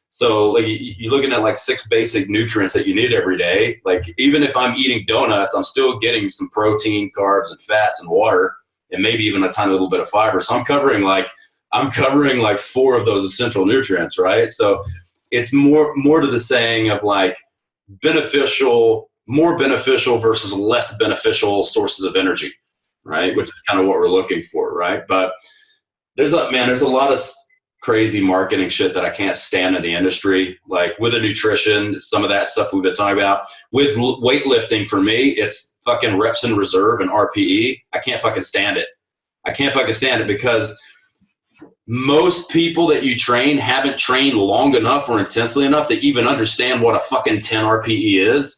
so like you're looking at like 6 basic nutrients that you need every day. Like even if I'm eating donuts, I'm still getting some protein, carbs, and fats and water, and maybe even a tiny little bit of fiber. So I'm covering like 4 of those essential nutrients, right? So it's more to the saying of like more beneficial versus less beneficial sources of energy, right? Which is kind of what we're looking for, right? But there's a lot of crazy marketing shit that I can't stand in the industry. Like with the nutrition, some of that stuff we've been talking about. With weightlifting, for me, it's fucking reps in reserve and RPE. I can't fucking stand it. Because most people that you train haven't trained long enough or intensely enough to even understand what a fucking 10 RPE is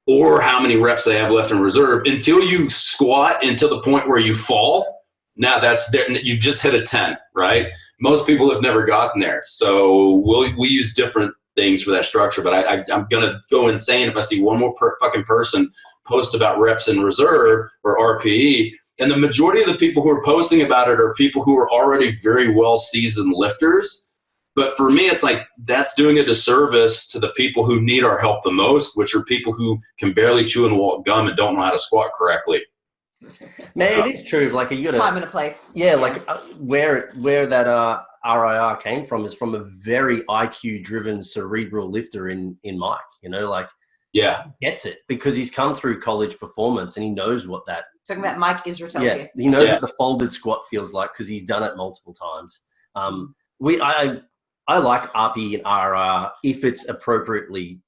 or how many reps they have left in reserve until you squat until the point where you fall. Now that's there. You just hit a 10, right? Most people have never gotten there. So we use different things for that structure, but I'm going to go insane if I see one more fucking person post about reps in reserve or RPE. And the majority of the people who are posting about it are people who are already very well seasoned lifters. But for me, it's like that's doing a disservice to the people who need our help the most, which are people who can barely chew and walk gum and don't know how to squat correctly. Man, it is true. Like you got time and a place. Yeah, like where that RIR came from is from a very IQ-driven cerebral lifter in Mike. Gets it because he's come through college performance and he knows what that. Talking about Mike Israel. Yeah, he knows what the folded squat feels like because he's done it multiple times. I like RP and RR if it's appropriately,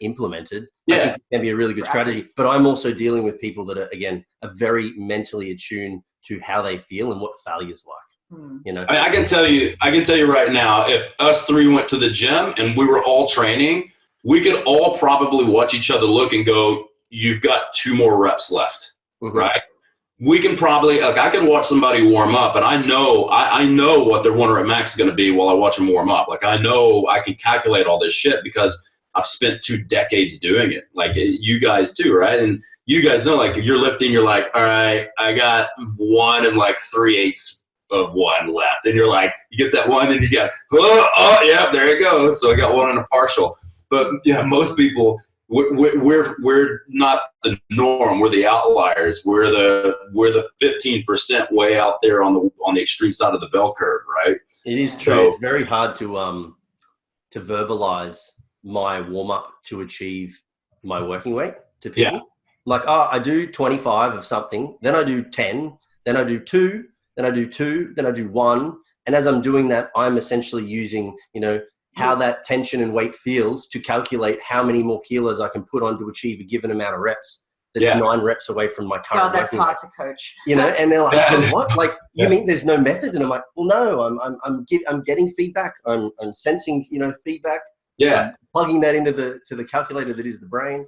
implemented. I think it can be a really good strategy. But I'm also dealing with people that are, again, very mentally attuned to how they feel and what failure's like. I can tell you right now, if us 3 went to the gym and we were all training, we could all probably watch each other look and go, you've got 2 more reps left, right? We can probably, I can watch somebody warm up and I know what their 1 rep max is going to be while I watch them warm up. Like I know I can calculate all this shit because I've spent 2 decades doing it. Like you guys too, right? And you guys know, like if you're lifting, you're like, all right, I got 1 and like 3/8 of 1 left. And you're like, you get that 1 and you get, oh yeah, there you go. So I got 1 and a partial. But yeah, most people, we're not the norm. We're the outliers. We're the 15% way out there on the extreme side of the bell curve, right? It is true. So, it's very hard to verbalize my warm up to achieve my working weight to people. Yeah. Like, I do 25 of something, then I do 10, then I do 2, then I do 2, then I do 1, and as I'm doing that, I'm essentially using, how that tension and weight feels to calculate how many more kilos I can put on to achieve a given amount of reps. That's 9 reps away from my current. God, that's hard to coach. And they're like, what? Like, you mean there's no method? And I'm like, well, no, I'm getting feedback. I'm sensing, feedback. Yeah. Plugging that into the calculator that is the brain.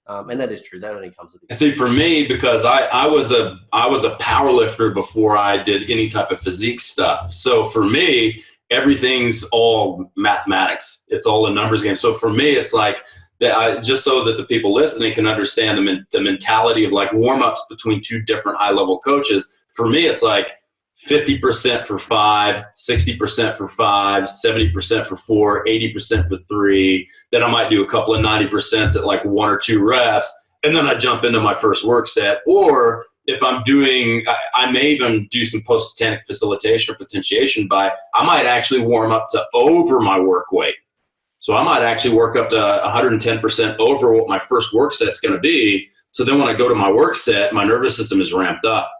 And that is true. That only comes with And see, for me, because I was a power lifter before I did any type of physique stuff. So for me, everything's all mathematics. It's all a numbers game. So for me, it's like that. Just so that the people listening can understand the mentality of like warm-ups between two different high-level coaches. For me, it's like 50% for 5, 60% for 5, 70% for 4, 80% for 3. Then I might do a couple of 90% at like 1 or 2 reps. And then I jump into my first work set. Or if I'm doing, I may even do some post-tetanic facilitation or potentiation I might actually warm up to over my work weight. So I might actually work up to 110% over what my first work set's going to be. So then when I go to my work set, my nervous system is ramped up.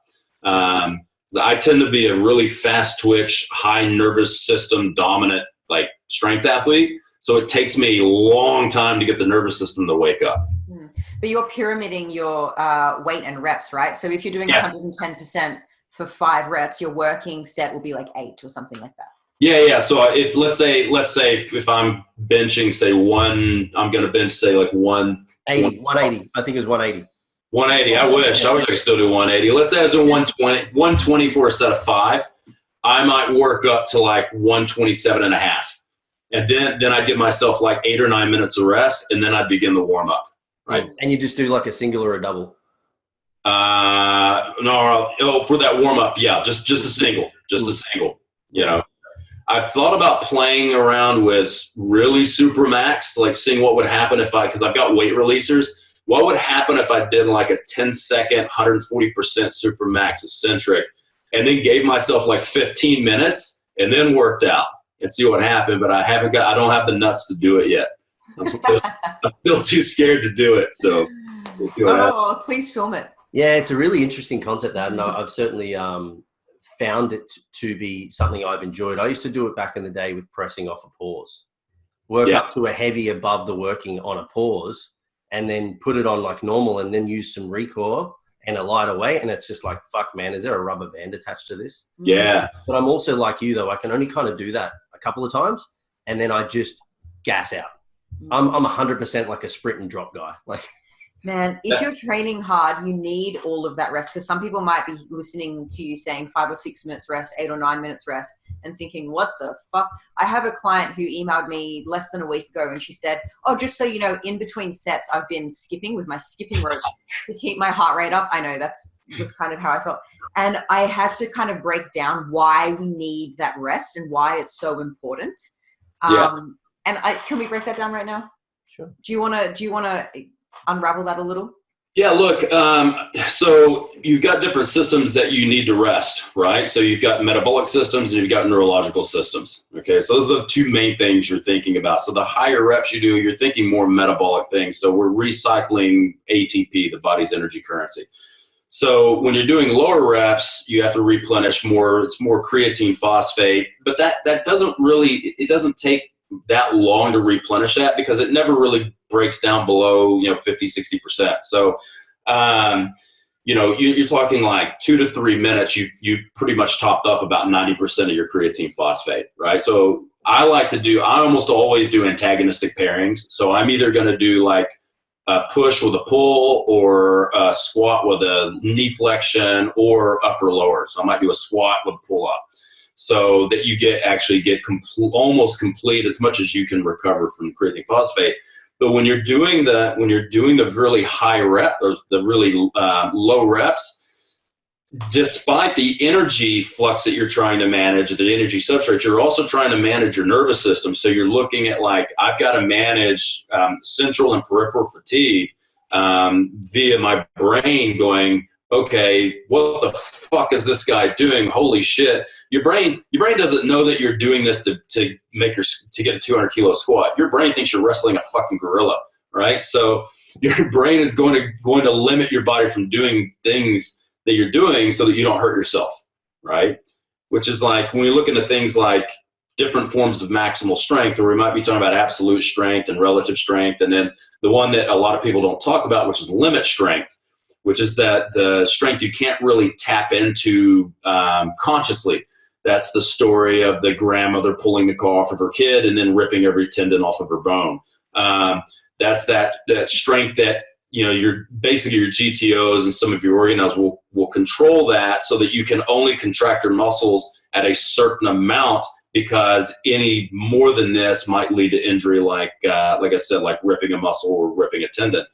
I tend to be a really fast twitch, high nervous system dominant, like strength athlete. So it takes me a long time to get the nervous system to wake up. But you're pyramiding your weight and reps, right? So if you're doing 110% for 5 reps, your working set will be like 8 or something like that. Yeah. So if let's say if I'm benching, say I'm going to bench, say like 180. I think it was 180. 180. I wish I could still do 180. Let's say I was doing 120 for a set of 5. I might work up to like 127 and a half. And then I'd give myself like 8 or 9 minutes of rest, and then I'd begin the warm up. Right. And you just do like a single or a double? No, for that warm up, yeah, just a single. You know. I've thought about playing around with really super max, like seeing what would happen because I've got weight releasers. What would happen if I did like a 10-second, 140% super max eccentric, and then gave myself like 15 minutes and then worked out and see what happened? But I don't have the nuts to do it yet. I'm still too scared to do it. So we'll see what happens. Please film it. Yeah, it's a really interesting concept, that, and I've certainly found it to be something I've enjoyed. I used to do it back in the day with pressing off a pause. Work up to a heavy above the working on a pause, and then put it on like normal, and then use some recoil and a lighter weight. And it's just like, fuck, man, is there a rubber band attached to this? Yeah. But I'm also like you, though. I can only kind of do that a couple of times, and then I just gas out. I'm 100% like a sprint and drop guy. Like, man, if you're training hard, you need all of that rest, because some people might be listening to you saying 5 or 6 minutes rest, 8 or 9 minutes rest, and thinking, what the fuck? I have a client who emailed me less than a week ago, and she said, oh, just so you know, in between sets, I've been skipping with my skipping rope to keep my heart rate up. I know was kind of how I felt. And I had to kind of break down why we need that rest and why it's so important. And can we break that down right now? Sure. Do you want to unravel that a little? Yeah, look, so you've got different systems that you need to rest, right? So you've got metabolic systems and you've got neurological systems. Okay, so those are the 2 main things you're thinking about. So the higher reps you do, you're thinking more metabolic things. So we're recycling ATP, the body's energy currency. So when you're doing lower reps, you have to replenish more. It's more creatine phosphate, but that doesn't really, it doesn't take that long to replenish that, because it never really breaks down below 50-60%. So you're talking like 2 to 3 minutes, you've pretty much topped up about 90% of your creatine phosphate, right? So I almost always do antagonistic pairings. So I'm either going to do like a push with a pull, or a squat with a knee flexion, or upper lower. So I might do a squat with a pull up, so that you get almost complete as much as you can recover from creatine phosphate. But when you're doing the really high rep, or the really low reps, despite the energy flux that you're trying to manage, the energy substrate, you're also trying to manage your nervous system. So you're looking at like, I've got to manage central and peripheral fatigue via my brain going, okay, what the fuck is this guy doing? Holy shit. Your brain doesn't know that you're doing this to get a 200 kilo squat. Your brain thinks you're wrestling a fucking gorilla, right? So your brain is going to limit your body from doing things that you're doing so that you don't hurt yourself, right? Which is like, when we look into things like different forms of maximal strength, or we might be talking about absolute strength and relative strength, and then the one that a lot of people don't talk about, which is limit strength, which is that the strength you can't really tap into consciously. That's the story of the grandmother pulling the claw off of her kid and then ripping every tendon off of her bone. That's that strength that, your basically your GTOs and some of your organelles will control that, so that you can only contract your muscles at a certain amount, because any more than this might lead to injury, like I said, like ripping a muscle or ripping a tendon.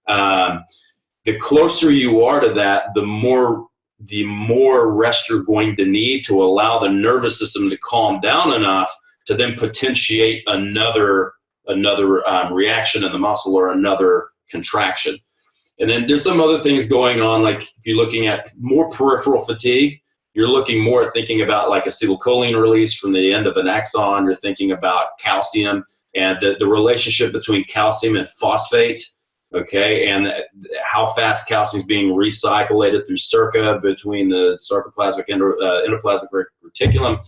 The closer you are to that, the more rest you're going to need to allow the nervous system to calm down enough to then potentiate another reaction in the muscle or another contraction. And then there's some other things going on, like if you're looking at more peripheral fatigue, you're looking more at thinking about like acetylcholine release from the end of an axon. You're thinking about calcium and the relationship between calcium and phosphate, okay, and how fast calcium is being recycled through circa between the sarcoplasmic endoplasmic reticulum.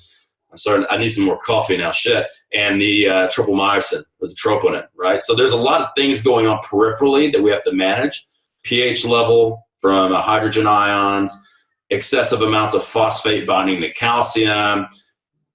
I'm sorry, I need some more coffee now, shit. And the triple myosin, or the troponin, right? So there's a lot of things going on peripherally that we have to manage. pH level from hydrogen ions, excessive amounts of phosphate binding to calcium,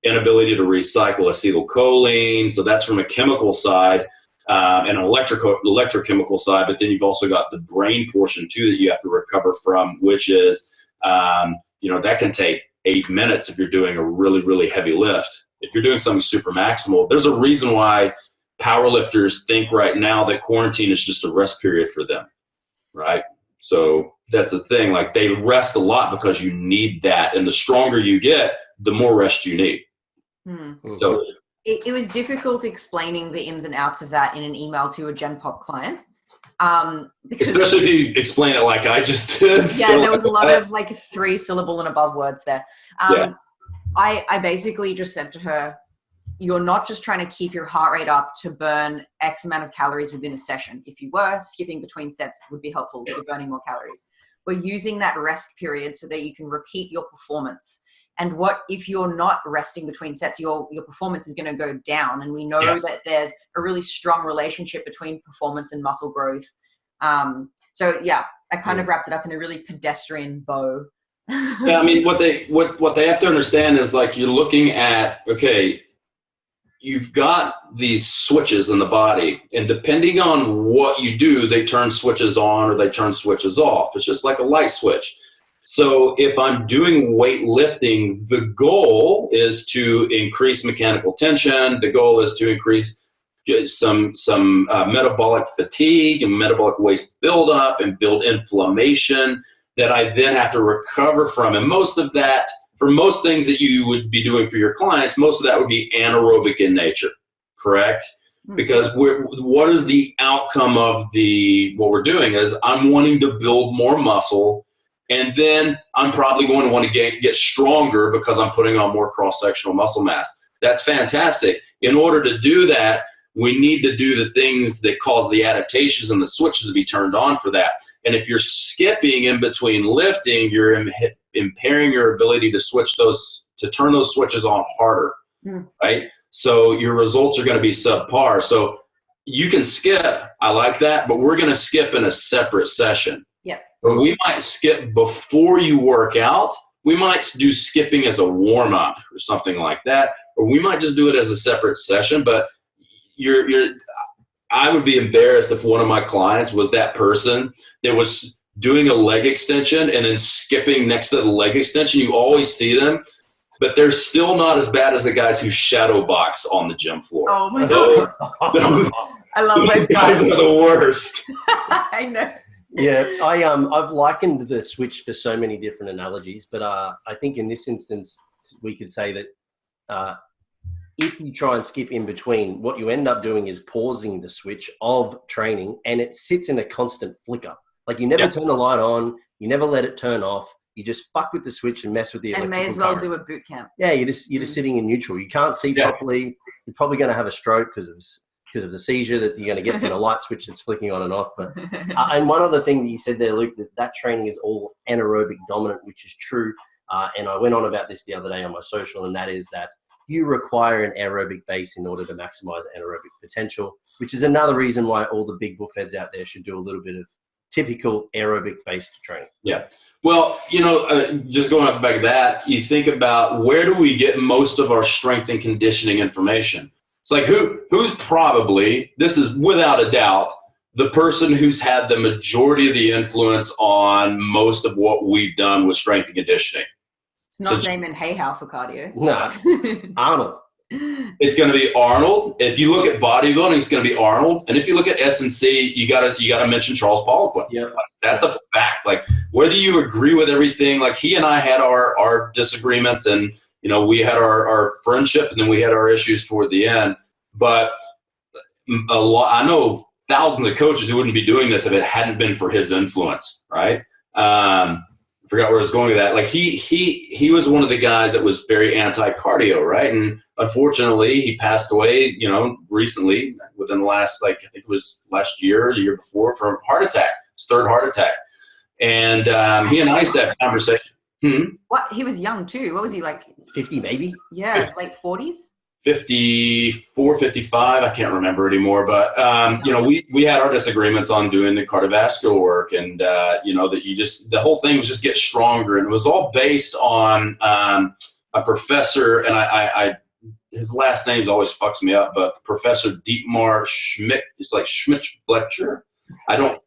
inability to recycle acetylcholine. So that's from a chemical side and an electrochemical side. But then you've also got the brain portion too that you have to recover from, which is, that can take 8 minutes if you're doing a really, really heavy lift. If you're doing something super maximal, there's a reason why powerlifters think right now that quarantine is just a rest period for them, right? So that's the thing. Like, they rest a lot because you need that. And the stronger you get, the more rest you need. So it was difficult explaining the ins and outs of that in an email to a Gen Pop client. Especially if you explain it like I just did. Yeah, there was a lot of like 3-syllable and above words there. I basically just said to her, you're not just trying to keep your heart rate up to burn X amount of calories within a session. If you were skipping between sets, it would be helpful. You're burning more calories. We're using that rest period so that you can repeat your performance. And what if you're not resting between sets, your performance is going to go down. And we know that there's a really strong relationship between performance and muscle growth. So yeah, I kind of wrapped it up in a really pedestrian bow. Yeah, I mean, what they have to understand is, like, you're looking at, okay, you've got these switches in the body, and depending on what you do, they turn switches on or they turn switches off. It's just like a light switch. So if I'm doing weightlifting, the goal is to increase mechanical tension. The goal is to increase some metabolic fatigue and metabolic waste buildup and build inflammation that I then have to recover from. And most of that, for most things that you would be doing for your clients, most of that would be anaerobic in nature, correct? Because what is the outcome of what we're doing is I'm wanting to build more muscle, and then I'm probably going to want to get stronger because I'm putting on more cross-sectional muscle mass. That's fantastic. In order to do that, we need to do the things that cause the adaptations and the switches to be turned on for that. And if you're skipping in between lifting, you're impairing your ability to turn those switches on harder, right? So your results are going to be subpar. So you can skip. I like that, but we're going to skip in a separate session. Yeah. But we might skip before you work out. We might do skipping as a warm-up or something like that, or we might just do it as a separate session. But I would be embarrassed if one of my clients was that person that was doing a leg extension and then skipping next to the leg extension. You always see them, but they're still not as bad as the guys who shadow box on the gym floor. Oh my God. I love those guys are the worst. I know. Yeah, I've likened the switch for so many different analogies, but I think in this instance we could say that if you try and skip in between, what you end up doing is pausing the switch of training, and it sits in a constant flicker. Like, you never turn the light on, you never let it turn off. You just fuck with the switch and mess with the electrical And may as well current. do a boot camp. Yeah, you're just sitting in neutral. You can't see properly. You're probably going to have a stroke because of the seizure that you're going to get from the light switch that's flicking on and off. But and one other thing that you said there, Luke, that training is all anaerobic dominant, which is true. And I went on about this the other day on my social, and that is that you require an aerobic base in order to maximize anaerobic potential, which is another reason why all the big buffheads out there should do a little bit of typical aerobic-based training. Yeah. Well, just going off the back of that, you think about where do we get most of our strength and conditioning information? It's like who's probably, this is without a doubt, the person who's had the majority of the influence on most of what we've done with strength and conditioning. It's not Damon Hayhow for cardio. No, Arnold. It's going to be Arnold. If you look at bodybuilding, it's going to be Arnold. And if you look at S&C, you gotta mention Charles Poliquin. Yeah, that's a fact. Like, whether you agree with everything, like he and I had our disagreements, and we had our friendship, and then we had our issues toward the end. But I know thousands of coaches who wouldn't be doing this if it hadn't been for his influence, right? I forgot where I was going with that. Like he was one of the guys that was very anti-cardio, right? And unfortunately, he passed away, recently, within the last, I think it was last year, the year before, from a heart attack, his third heart attack. And he and I used to have conversation. What? He was young too. What was he, like? 50 maybe? Yeah, late 40s? 54, 55, I can't remember anymore. But, we had our disagreements on doing the cardiovascular work, and, that the whole thing was just get stronger. And it was all based on a professor, and I his last name's always fucks me up, but Professor Dietmar Schmidt, it's like Schmidt-Bletcher. I don't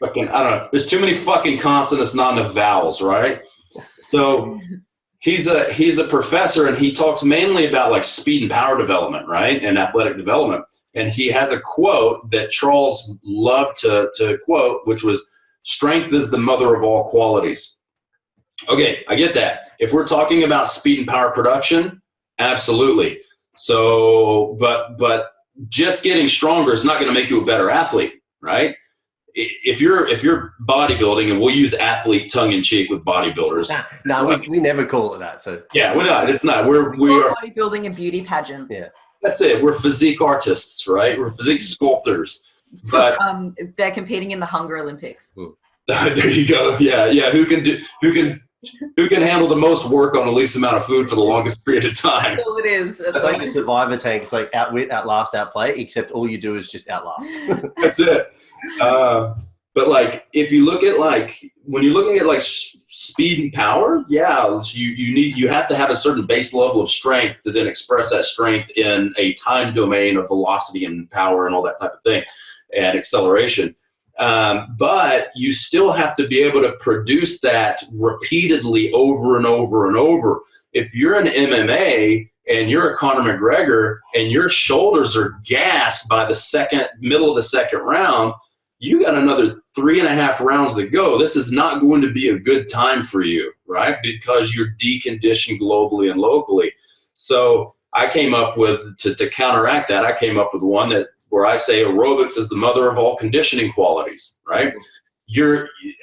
know. There's too many fucking consonants, not enough vowels, right? So he's a professor, and he talks mainly about like speed and power development, right, and athletic development. And he has a quote that Charles loved to quote, which was, "Strength is the mother of all qualities." Okay, I get that. If we're talking about speed and power production, absolutely. So, but just getting stronger is not going to make you a better athlete, right? If you're bodybuilding, and we'll use athlete tongue in cheek with bodybuilders. No, we never call it that. So yeah, we're not. It's not. We are bodybuilding, a beauty pageant. Yeah, that's it. We're physique artists, right? We're physique sculptors. But they're competing in the Hunger Olympics. There you go. Yeah. Who can handle the most work on the least amount of food for the longest period of time? That's all it is. It's like the Survivor tank. It's like outwit, outlast, outplay, except all you do is just outlast. That's it. But like, if you look at when you're looking at speed and power, yeah, you have to have a certain base level of strength to then express that strength in a time domain of velocity and power and all that type of thing, and acceleration. But you still have to be able to produce that repeatedly over and over and over. If you're an MMA and you're a Conor McGregor and your shoulders are gassed by the middle of the second round, you got another 3.5 rounds to go. This is not going to be a good time for you, right? Because you're deconditioned globally and locally. So I came up with, to counteract that, I came up with one where I say aerobics is the mother of all conditioning qualities, right?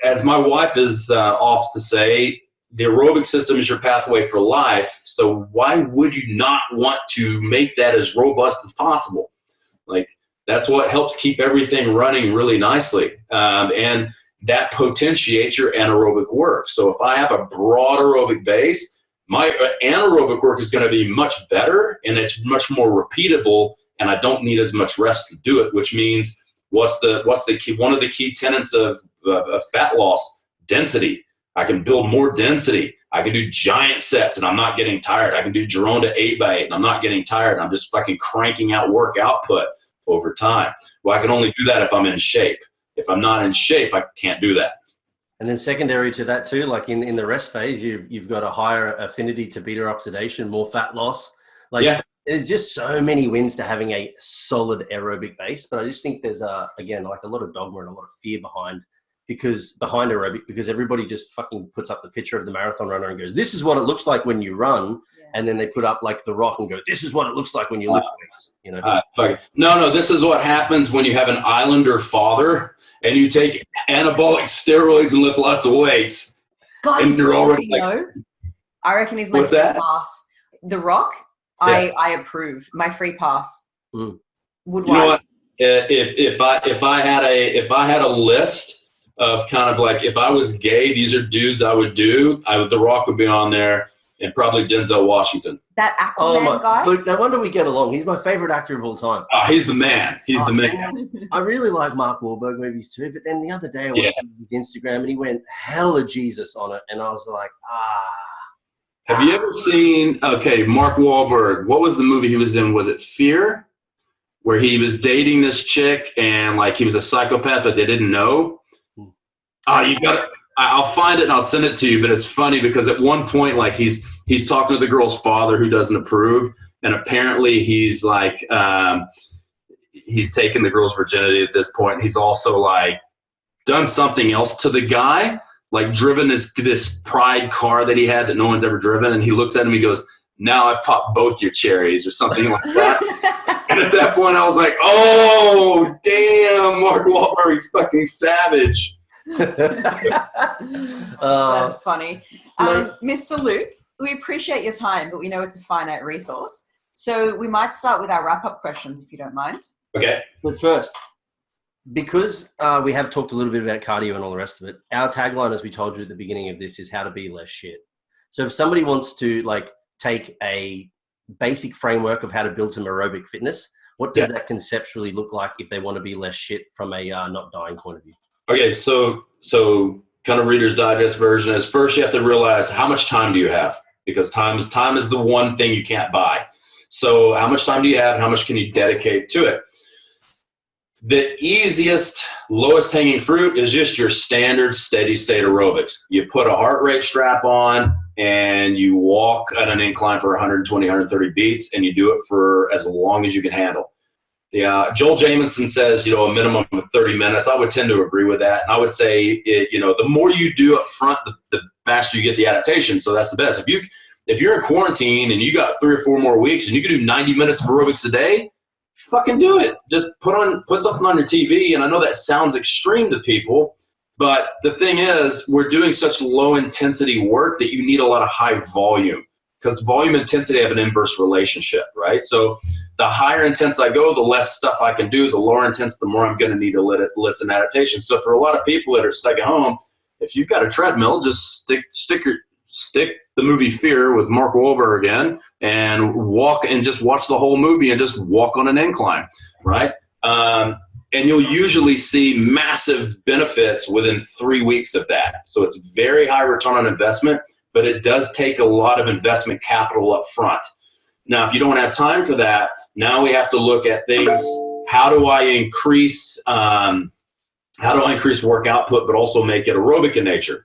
As my wife is off to say, the aerobic system is your pathway for life. So why would you not want to make that as robust as possible? Like, that's what helps keep everything running really nicely. And that potentiates your anaerobic work. So if I have a broad aerobic base, my anaerobic work is going to be much better, and it's much more repeatable, and I don't need as much rest to do it, which means what's the key? One of the key tenets of fat loss: density. I can build more density. I can do giant sets and I'm not getting tired. I can do Jerome to 8x8 and I'm not getting tired. I'm just fucking cranking out work output over time. Well, I can only do that if I'm in shape. If I'm not in shape, I can't do that. And then secondary to that too, like in the rest phase, you've got a higher affinity to beta oxidation, more fat loss. There's just so many wins to having a solid aerobic base. But I just think there's again, like a lot of dogma and a lot of fear behind aerobic, because everybody just fucking puts up the picture of the marathon runner and goes, this is what it looks like when you run. Yeah. And then they put up like the rock and go, this is what it looks like when you lift weights, No, this is what happens when you have an Islander father and you take anabolic steroids and lift lots of weights. God, and you're already I reckon he's my free pass. The Rock, yeah. I approve. My free pass. Would you know what? If I had a list of kind of like, if I was gay, these are dudes I would do. The Rock would be on there, and probably Denzel Washington. That Aquaman guy? Luke, no wonder we get along. He's my favorite actor of all time. Oh, he's the man. He's the man. I really like Mark Wahlberg movies too, but then the other day I watched his Instagram and he went hella Jesus on it, and I was like, Have you ever seen, Mark Wahlberg, what was the movie he was in? Was it Fear? Where he was dating this chick and like he was a psychopath, but they didn't know. I'll find it and I'll send it to you, but it's funny because at one point, like he's talking to the girl's father who doesn't approve. And apparently he's like, he's taken the girl's virginity at this point. He's also like done something else to the guy, like driven this pride car that he had that no one's ever driven. And he looks at him, he goes, "Now I've popped both your cherries," or something like that. And at that point I was like, oh, damn, Mark Wahlberg's fucking savage. That's funny. Mr. Luke, we appreciate your time, but we know it's a finite resource. So we might start with our wrap-up questions, if you don't mind. Okay. But first, because we have talked a little bit about cardio and all the rest of it, our tagline, as we told you at the beginning of this, is how to be less shit. So if somebody wants to like take a basic framework of how to build some aerobic fitness, what does that conceptually look like if they want to be less shit from a not dying point of view? Okay, so kind of Reader's Digest version is first you have to realize how much time do you have, because time is the one thing you can't buy. So how much time do you have and how much can you dedicate to it? The easiest, lowest hanging fruit is just your standard steady state aerobics. You put a heart rate strap on and you walk at an incline for 120, 130 beats, and you do it for as long as you can handle. Yeah, Joel Jamieson says, a minimum of 30 minutes. I would tend to agree with that. And I would say, the more you do up front, the faster you get the adaptation. So that's the best. If you're in quarantine and you got 3 or 4 more weeks and you can do 90 minutes of aerobics a day, fucking do it. Just put something on your TV. And I know that sounds extreme to people, but the thing is, we're doing such low intensity work that you need a lot of high volume, because volume and intensity have an inverse relationship, right? So the higher intense I go, the less stuff I can do. The lower intense, the more I'm going to need to listen to adaptation. So for a lot of people that are stuck at home, if you've got a treadmill, just stick the movie Fear with Mark Wahlberg again and walk and just watch the whole movie and just walk on an incline, right? And you'll usually see massive benefits within 3 weeks of that. So it's very high return on investment, but it does take a lot of investment capital up front. Now, if you don't have time for that, now we have to look at things. How do I increase work output, but also make it aerobic in nature?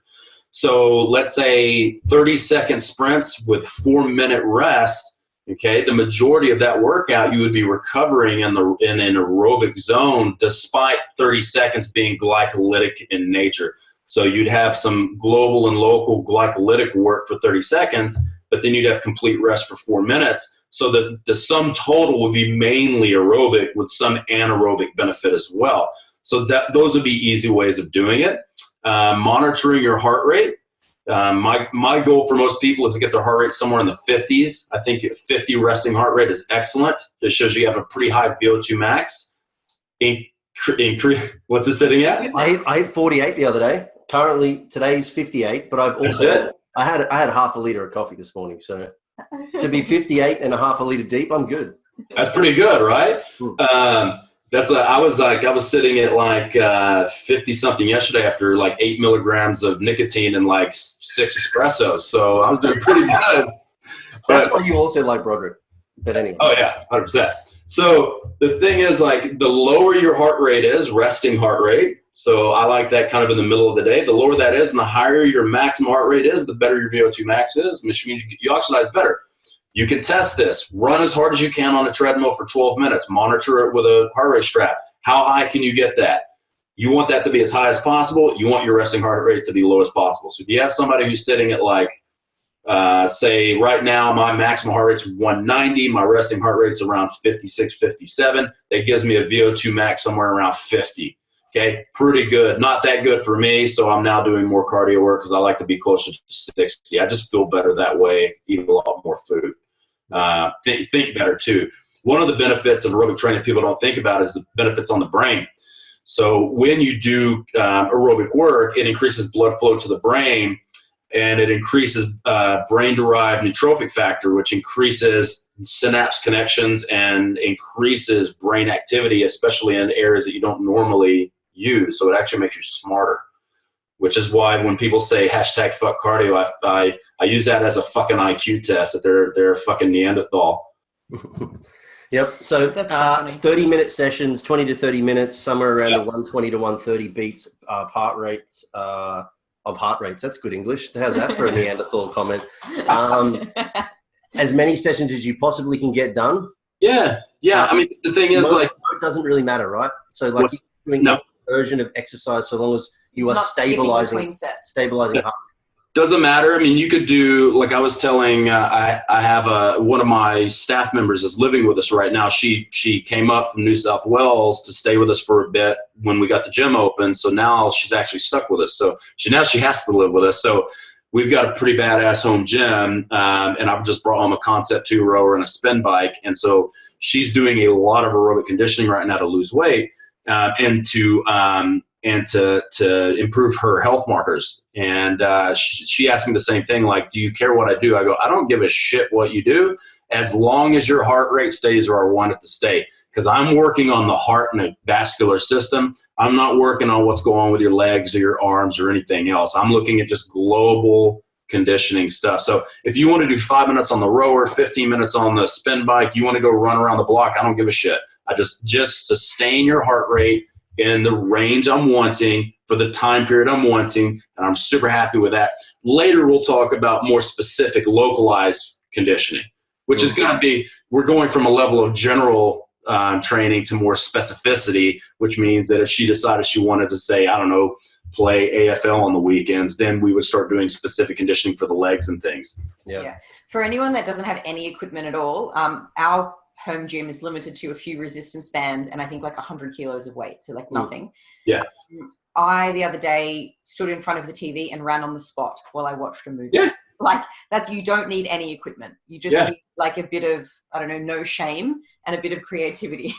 So let's say 30-second sprints with 4-minute rest. Okay, the majority of that workout you would be recovering in an aerobic zone, despite 30 seconds being glycolytic in nature. So you'd have some global and local glycolytic work for 30 seconds, but then you'd have complete rest for 4 minutes. So the sum total would be mainly aerobic with some anaerobic benefit as well. So those would be easy ways of doing it. Monitoring your heart rate. My goal for most people is to get their heart rate somewhere in the 50s. I think 50 resting heart rate is excellent. It shows you have a pretty high VO2 max. What's it sitting at? I hit 48 the other day. Currently, today's 58, but I've also I had half a liter of coffee this morning. So to be 58 and a half a liter deep, I'm good. That's pretty good, right? I was sitting at like 50 something yesterday after like 8 milligrams of nicotine and like 6 espressos. So I was doing pretty good. That's why you also like Broderick. But anyway. Oh yeah, 100%. So the thing is, like, the lower your heart rate is, resting heart rate. So I like that kind of in the middle of the day. The lower that is and the higher your maximum heart rate is, the better your VO2 max is, which means you oxidize better. You can test this. Run as hard as you can on a treadmill for 12 minutes. Monitor it with a heart rate strap. How high can you get that? You want that to be as high as possible. You want your resting heart rate to be low as possible. So if you have somebody who's sitting at like, say right now, my maximum heart rate's 190. My resting heart rate's around 56, 57. That gives me a VO2 max somewhere around 50. Okay, pretty good. Not that good for me, so I'm now doing more cardio work because I like to be closer to 60. I just feel better that way, eat a lot more food. Think better too. One of the benefits of aerobic training people don't think about is the benefits on the brain. So when you do aerobic work, it increases blood flow to the brain. and it increases brain-derived neurotrophic factor, which increases synapse connections and increases brain activity, especially in areas that you don't normally use. So it actually makes you smarter, which is why when people say hashtag fuck cardio, I use that as a fucking IQ test, that they're a fucking Neanderthal. Yep. So 30-minute sessions, 20 to 30 minutes, somewhere around the 120 to 130 beats of heart rates. That's good English. How's that for a Neanderthal comment? As many sessions as you possibly can get done. Yeah. I mean, the thing is, like, it doesn't really matter, right? So, like, you're doing a version of exercise so long as you are stabilizing heart. Doesn't matter. I mean, you could do, like I was telling, I have one of my staff members is living with us right now. She came up from New South Wales to stay with us for a bit when we got the gym open. So now she's actually stuck with us. So she has to live with us. So we've got a pretty badass home gym, and I've just brought home a Concept 2 rower and a spin bike. And so she's doing a lot of aerobic conditioning right now to lose weight and to improve her health markers. And she asked me the same thing, like, do you care what I do? I go, I don't give a shit what you do, as long as your heart rate stays where I want it to stay. Because I'm working on the heart and the vascular system. I'm not working on what's going on with your legs or your arms or anything else. I'm looking at just global conditioning stuff. So if you want to do 5 minutes on the rower, 15 minutes on the spin bike, you want to go run around the block, I don't give a shit. I just sustain your heart rate in the range I'm wanting for the time period I'm wanting, and I'm super happy with that. Later, we'll talk about more specific localized conditioning, which is going to be, we're going from a level of general training to more specificity, which means that if she decided she wanted to, say, I don't know, play AFL on the weekends, then we would start doing specific conditioning for the legs and things. Yeah. For anyone that doesn't have any equipment at all, our home gym is limited to a few resistance bands and I think like 100 kilos of weight, so like nothing. Yeah. I the other day stood in front of the TV and ran on the spot while I watched a movie. Yeah. Like, you don't need any equipment. You just need like a bit of, I don't know, no shame and a bit of creativity.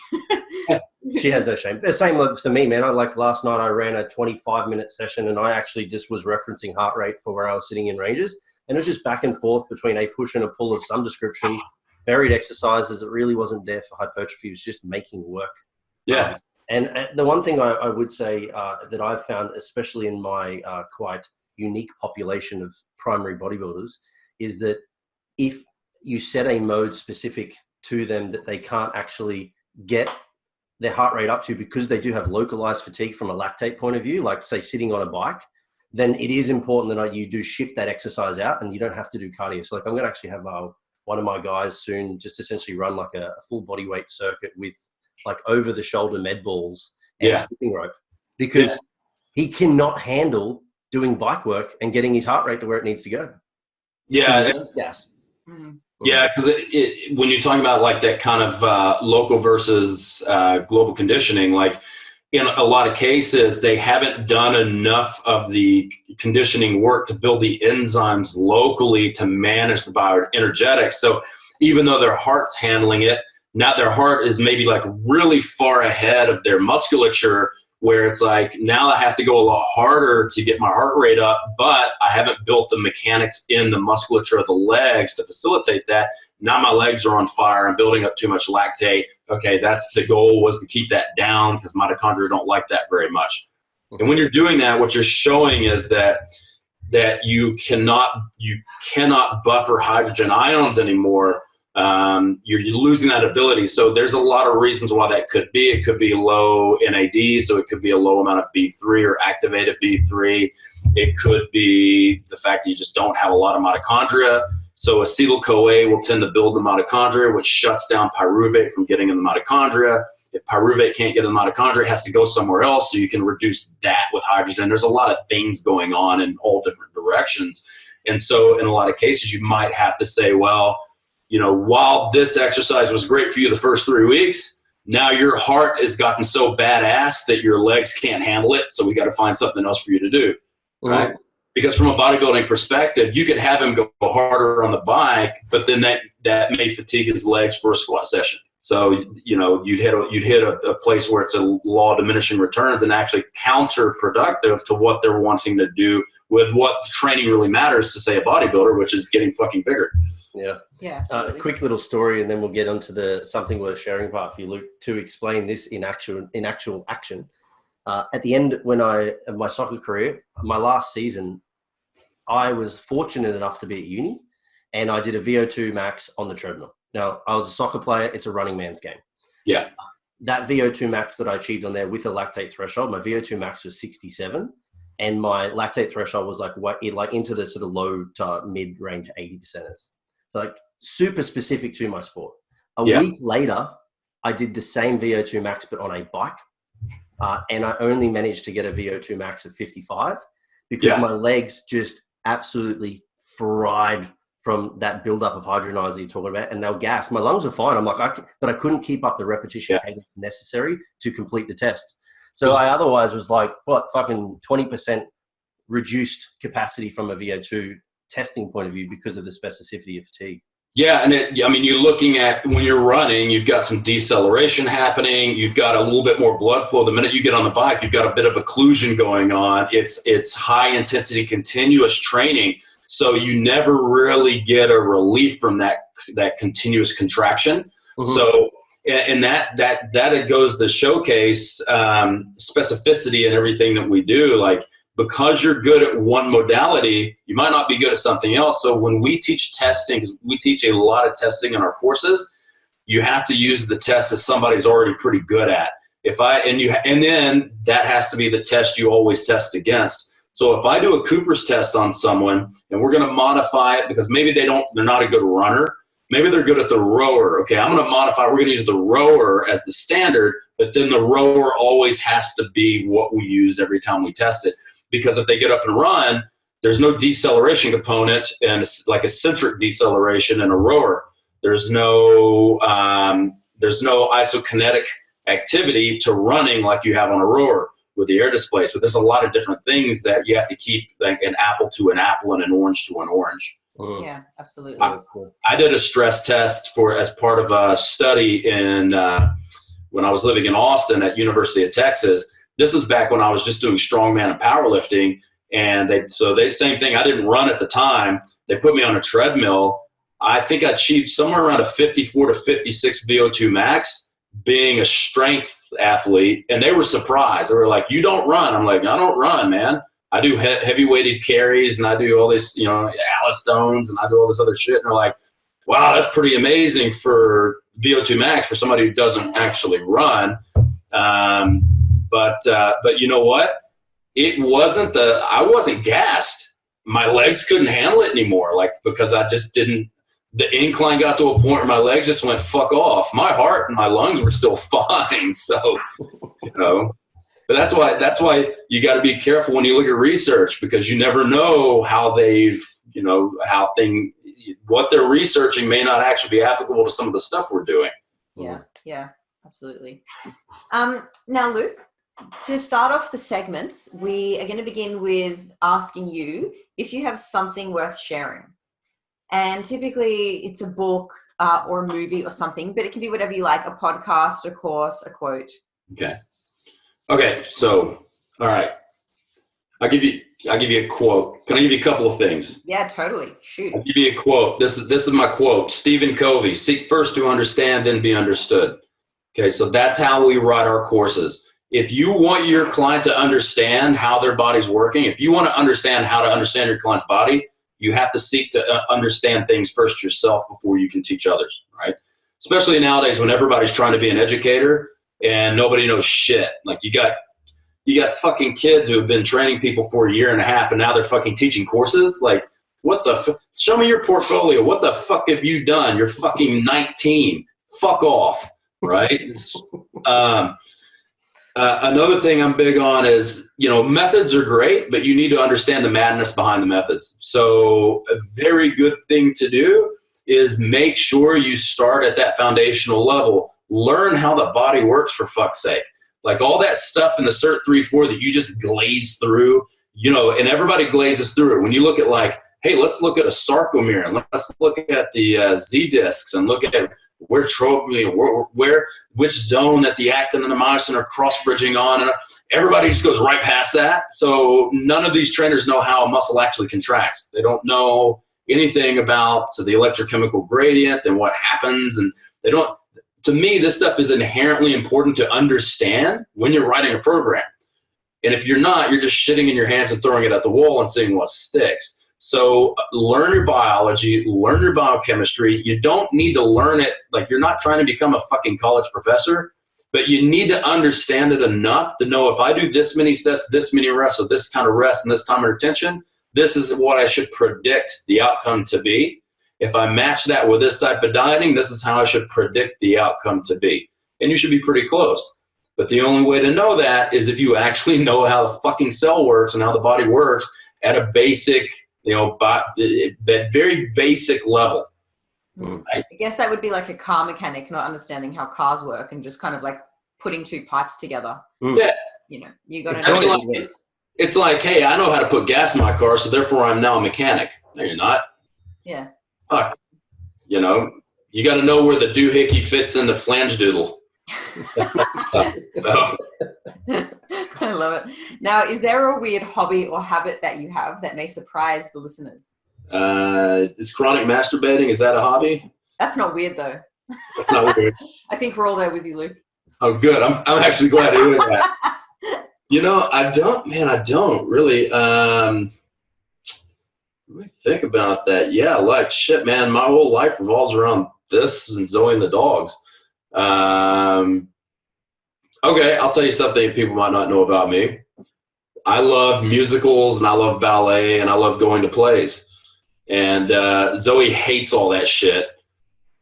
She has no shame. The same for me, man. Last night I ran a 25-minute session and I actually just was referencing heart rate for where I was sitting in ranges, and it was just back and forth between a push and a pull of some description. Varied exercises. It really wasn't there for hypertrophy. It was just making work. Yeah. And the one thing I would say that I've found, especially in my quite unique population of primary bodybuilders, is that if you set a mode specific to them that they can't actually get their heart rate up to because they do have localized fatigue from a lactate point of view, like say sitting on a bike, then it is important that you do shift that exercise out and you don't have to do cardio. So like I'm going to actually have one of my guys soon just essentially run like a full body weight circuit with like over the shoulder med balls and a skipping rope, because he cannot handle doing bike work and getting his heart rate to where it needs to go. Yeah. Gas. Yeah, because when you're talking about like that kind of local versus global conditioning, like in a lot of cases, they haven't done enough of the conditioning work to build the enzymes locally to manage the bioenergetics. So even though their heart's handling it, now their heart is maybe like really far ahead of their musculature, where it's like, now I have to go a lot harder to get my heart rate up, but I haven't built the mechanics in the musculature of the legs to facilitate that. Now my legs are on fire. I'm building up too much lactate. Okay, that's the goal, was to keep that down because mitochondria don't like that very much. And when you're doing that, what you're showing is that you cannot buffer hydrogen ions anymore. You're losing that ability. So there's a lot of reasons why that could be. It could be low NAD, so it could be a low amount of B3 or activated B3. It could be the fact that you just don't have a lot of mitochondria. So acetyl-CoA will tend to build the mitochondria, which shuts down pyruvate from getting in the mitochondria. If pyruvate can't get in the mitochondria, it has to go somewhere else, so you can reduce that with hydrogen. There's a lot of things going on in all different directions. And so in a lot of cases, you might have to say, well, you know, while this exercise was great for you the first 3 weeks, now your heart has gotten so badass that your legs can't handle it. So we got to find something else for you to do, right? Because from a bodybuilding perspective, you could have him go harder on the bike, but then that may fatigue his legs for a squat session. So, you'd hit a place where it's a law of diminishing returns and actually counterproductive to what they're wanting to do with what training really matters to, say, a bodybuilder, which is getting fucking bigger. Yeah. A quick little story, and then we'll get onto the something worth sharing part for you, Luke, to explain this in actual action. At the end of my soccer career, my last season, I was fortunate enough to be at uni, and I did a VO2 max on the treadmill. Now, I was a soccer player. It's a running man's game. Yeah. That VO2 max that I achieved on there with a lactate threshold, my VO2 max was 67, and my lactate threshold was like into the sort of low to mid range 80%ers. So like super specific to my sport. A week later, I did the same VO2 max, but on a bike. And I only managed to get a VO2 max of 55 because my legs just absolutely fried from that buildup of hydrogenizers you're talking about, and they were gassed. My lungs were fine. I'm like, but I couldn't keep up the repetition cadence necessary to complete the test. So I otherwise was like, fucking 20% reduced capacity from a VO2 testing point of view because of the specificity of fatigue. Yeah, and you're looking at, when you're running, you've got some deceleration happening. You've got a little bit more blood flow. The minute you get on the bike, you've got a bit of occlusion going on. It's high intensity, continuous training. So you never really get a relief from that continuous contraction. Mm-hmm. So, and that it goes to showcase specificity in everything that we do. Like, because you're good at one modality, you might not be good at something else. So when we teach testing, because we teach a lot of testing in our courses, you have to use the test that somebody's already pretty good at. And then that has to be the test you always test against. So if I do a Cooper's test on someone and we're going to modify it because maybe they're not a good runner, maybe they're good at the rower. Okay, I'm going to modify, we're going to use the rower as the standard, but then the rower always has to be what we use every time we test it. Because if they get up and run, there's no deceleration component, and it's like a centric deceleration in a rower. There's no isokinetic activity to running like you have on a rower with the air displace. But there's a lot of different things that you have to keep, like an apple to an apple and an orange to an orange. Yeah, absolutely. I did a stress test as part of a study when I was living in Austin at University of Texas. This is back when I was just doing strongman and powerlifting. And same thing. I didn't run at the time. They put me on a treadmill. I think I achieved somewhere around a 54 to 56 VO2 max being a strength athlete. And they were surprised. They were like, "You don't run." I'm like, "I don't run, man. I do heavy weighted carries and I do all this, Alice Stones, and I do all this other shit." And they're like, "Wow, that's pretty amazing for VO2 max for somebody who doesn't actually run." But you know what? I wasn't gassed. My legs couldn't handle it anymore. Because I just didn't, the incline got to a point where my legs just went fuck off. My heart and my lungs were still fine. So, but that's why you got to be careful when you look at research, because you never know how what they're researching may not actually be applicable to some of the stuff we're doing. Yeah, absolutely. Now, Luke, to start off the segments, we are going to begin with asking you if you have something worth sharing. And typically it's a book or a movie or something, but it can be whatever you like, a podcast, a course, a quote. Okay. So, all right. I'll give you a quote. Can I give you a couple of things? Yeah, totally. Shoot. I'll give you a quote. This is my quote. Stephen Covey: "Seek first to understand, then be understood." Okay. So that's how we write our courses. If you want your client to understand how their body's working, if you want to understand how to understand your client's body, you have to seek to understand things first yourself before you can teach others, right? Especially nowadays when everybody's trying to be an educator and nobody knows shit. Like you got fucking kids who have been training people for a year and a half and now they're fucking teaching courses. Like, what the show me your portfolio. What the fuck have you done? You're fucking 19. Fuck off, right? Another thing I'm big on is, methods are great, but you need to understand the madness behind the methods. So a very good thing to do is make sure you start at that foundational level. Learn how the body works, for fuck's sake. Like all that stuff in the Cert 3-4 that you just glaze through, and everybody glazes through it. When you look at hey, let's look at a sarcomere and let's look at the Z discs and look at which zone that the actin and the myosin are cross-bridging on. And everybody just goes right past that. So none of these trainers know how a muscle actually contracts. They don't know anything about the electrochemical gradient and what happens. And they don't, to me, this stuff is inherently important to understand when you're writing a program. And if you're not, you're just shitting in your hands and throwing it at the wall and seeing what sticks. So learn your biology, learn your biochemistry. You don't need to learn it like you're not trying to become a fucking college professor, but you need to understand it enough to know if I do this many sets, this many reps, or this kind of rest and this time of retention, this is what I should predict the outcome to be. If I match that with this type of dieting, this is how I should predict the outcome to be. And you should be pretty close. But the only way to know that is if you actually know how the fucking cell works and how the body works at a basic, that very basic level. I guess that would be like a car mechanic not understanding how cars work and just kind of like putting two pipes together. Yeah. You know, you got to know. It's like, hey, I know how to put gas in my car, so therefore I'm now a mechanic. No, you're not. Yeah. Fuck. You know, you got to know where the doohickey fits in the flange doodle. I love it. Now, is there a weird hobby or habit that you have that may surprise the listeners? Is chronic masturbating, is that a hobby? That's not weird though. That's not weird. I think we're all there with you, Luke. Oh, good. I'm actually glad to hear that. You know, I don't really. Let me think about that. Yeah, like shit, man. My whole life revolves around this and Zoe and the dogs. Okay, I'll tell you something people might not know about me. I love musicals and I love ballet and I love going to plays. And Zoe hates all that shit.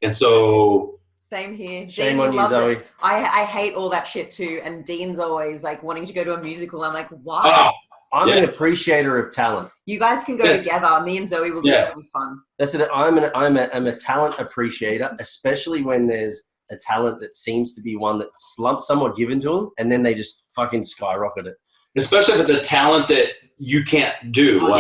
And so... Same here. Shame on you, Zoe. I hate all that shit too. And Dean's always like wanting to go to a musical. I'm like, why? Oh, I'm an appreciator of talent. You guys can go together. Me and Zoe will do something fun. That's it. I'm a talent appreciator, especially when there's a talent that seems to be one that's somewhat given to them, and then they just fucking skyrocket it. Especially if it's a talent that you can't do.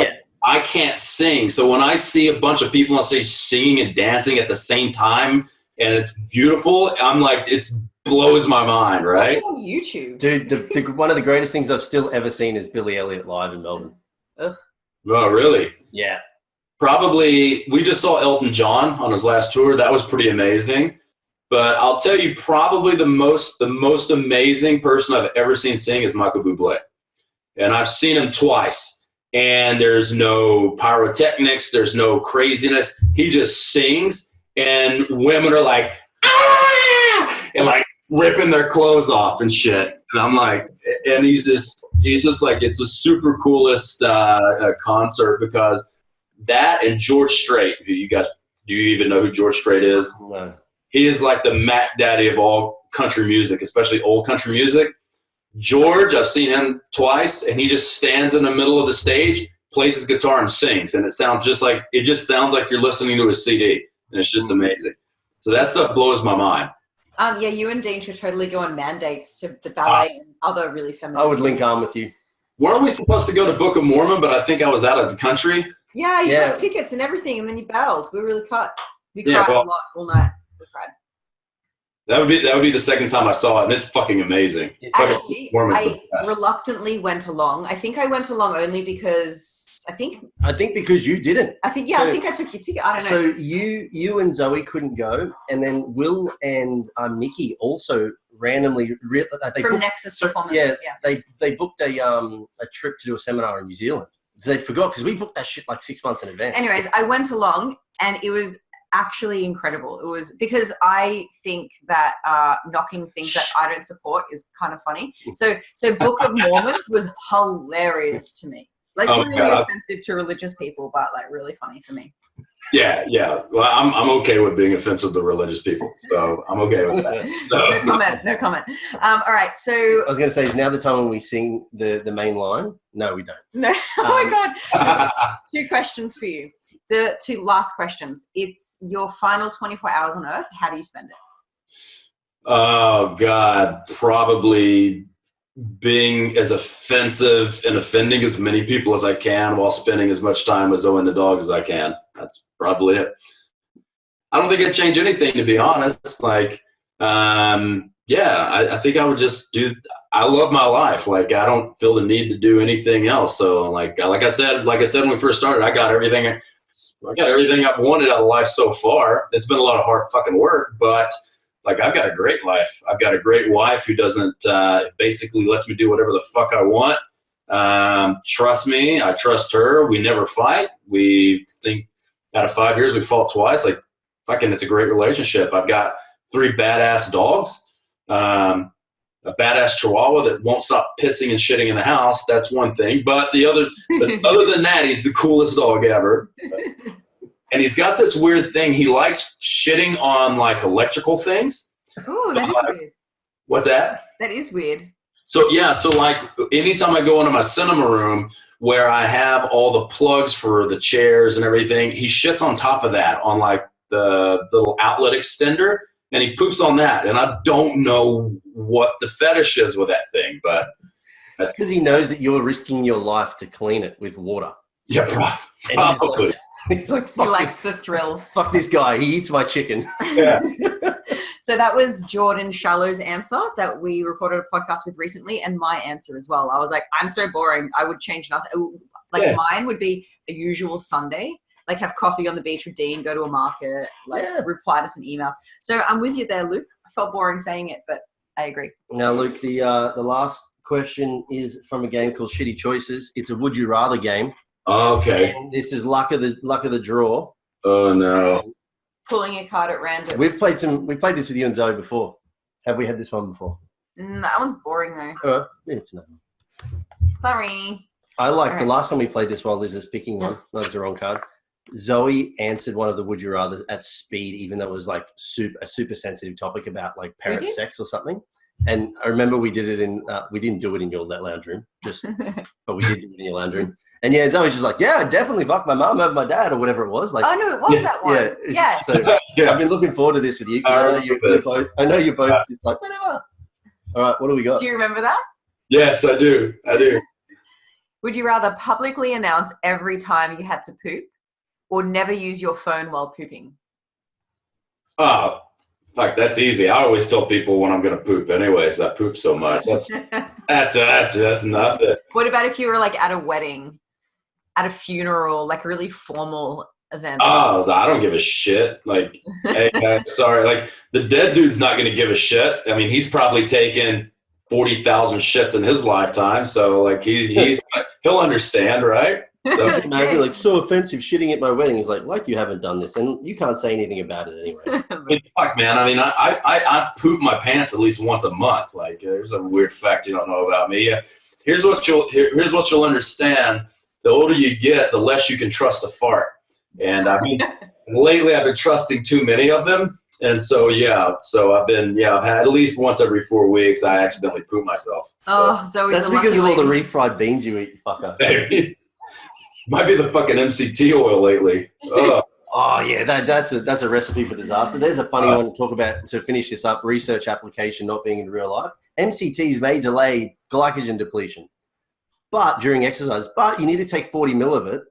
I can't sing. So when I see a bunch of people on stage singing and dancing at the same time, and it's beautiful, I'm like, it blows my mind, right? On YouTube. Dude, one of the greatest things I've still ever seen is Billy Elliot live in Melbourne. Ugh. Oh, really? Yeah. Probably, we just saw Elton John on his last tour. That was pretty amazing. But I'll tell you, probably the most amazing person I've ever seen sing is Michael Buble. And I've seen him twice. And there's no pyrotechnics. There's no craziness. He just sings. And women are like, ah! And like ripping their clothes off and shit. And I'm like, and he's just like, it's the super coolest concert, because that and George Strait, who you guys, do you even know who George Strait is? No. He is like the Mac Daddy of all country music, especially old country music. George, I've seen him twice, and he just stands in the middle of the stage, plays his guitar, and sings. And it just sounds like you're listening to a CD, and it's just amazing. So that stuff blows my mind. Yeah, you and Dean should totally go on mandates to the ballet and other really feminine. I would link arm with you. Weren't we supposed to go to Book of Mormon, but I think I was out of the country? Yeah, you got tickets and everything, and then you bailed. We really cut. We cried a lot all night. We cried. That would be the second time I saw it, and it's fucking amazing. Actually, I reluctantly went along. I think I went along only because I think because you didn't. I think I took your ticket. I don't know. So you and Zoe couldn't go, and then Will and Mickey also randomly from Nexus Performance. Yeah, they booked a trip to do a seminar in New Zealand. So they forgot, because we booked that shit like 6 months in advance. Anyways, I went along, and it was actually incredible. It was because I think that knocking things that I don't support is kind of funny. So Book of Mormons was hilarious to me. Like really offensive to religious people, but like really funny for me. Yeah. Well, I'm okay with being offensive to religious people, so I'm okay with that. So. No comment. All right, so I was going to say, is now the time when we sing the main line? No, we don't. No. Oh my God. 2 questions for you. The 2 last questions. It's your final 24 hours on Earth. How do you spend it? Oh God, probably being as offensive and offending as many people as I can while spending as much time with Zoe and the dogs as I can. That's probably it. I don't think I'd change anything, to be honest. Like, I think I would just I love my life. Like, I don't feel the need to do anything else. So like I said when we first started, I got everything I've wanted out of life so far. It's been a lot of hard fucking work, but like, I've got a great life. I've got a great wife who doesn't, basically lets me do whatever the fuck I want. Trust me, I trust her. We never fight. We think out of 5 years, we fought twice. Like, fucking, it's a great relationship. I've got 3 badass dogs, a badass Chihuahua that won't stop pissing and shitting in the house. That's one thing. But other than that, he's the coolest dog ever. And he's got this weird thing. He likes shitting on like electrical things. Oh, that is weird. What's that? That is weird. So like anytime I go into my cinema room where I have all the plugs for the chairs and everything, he shits on top of that, on like the little outlet extender, and he poops on that. And I don't know what the fetish is with that thing, but that's because he knows that you're risking your life to clean it with water. Yeah, probably. He's like, he likes the thrill. Fuck this guy. He eats my chicken. Yeah. So that was Jordan Shallow's answer that we recorded a podcast with recently, and my answer as well. I was like, I'm so boring. I would change nothing. Like, mine would be a usual Sunday, like have coffee on the beach with Dean, go to a market, reply to some emails. So I'm with you there, Luke. I felt boring saying it, but I agree. Now, Luke, the last question is from a game called Shitty Choices. It's a would you rather game. Okay. And this is luck of the draw. Oh no. Pulling a card at random. We played this with you and Zoe before. Have we had this one before? That one's boring though. It's not. Sorry. I like the last time we played this while Liz is picking one. No, it's the wrong card. Zoe answered one of the would you rathers at speed, even though it was like a super sensitive topic about like parent sex or something. And I remember we did it in, we didn't do it in your lounge room, but we did do it in your lounge room. And yeah, Zoe's just like, yeah, definitely fuck my mom over my dad or whatever it was. Like, oh no, it was that one. Yeah. So I've been looking forward to this with you. I know you're both just like, whatever. All right, what do we got? Do you remember that? Yes, I do. Would you rather publicly announce every time you had to poop or never use your phone while pooping? Oh, fuck, that's easy. I always tell people when I'm going to poop anyways. I poop so much. That's nothing. What about if you were like at a wedding, at a funeral, like a really formal event? Oh, I don't give a shit. Like, hey, man, sorry. Like, the dead dude's not going to give a shit. I mean, he's probably taken 40,000 shits in his lifetime. So, like, he'll understand, right? So, I'd be like, so offensive, shitting at my wedding. He's like you haven't done this, and you can't say anything about it anyway. Fuck, man. I mean, I poop my pants at least once a month. Like, there's a weird fact you don't know about me. Here's what you'll understand. The older you get, the less you can trust a fart. And lately I've been trusting too many of them. And so, I've had at least once every 4 weeks, I accidentally poop myself. Oh, so that's because of all the refried beans you eat, fucker. Might be the fucking MCT oil lately. Oh yeah, that's a recipe for disaster. There's a funny one to talk about to finish this up. Research application not being in real life. MCTs may delay glycogen depletion, but during exercise. But you need to take 40 ml of it,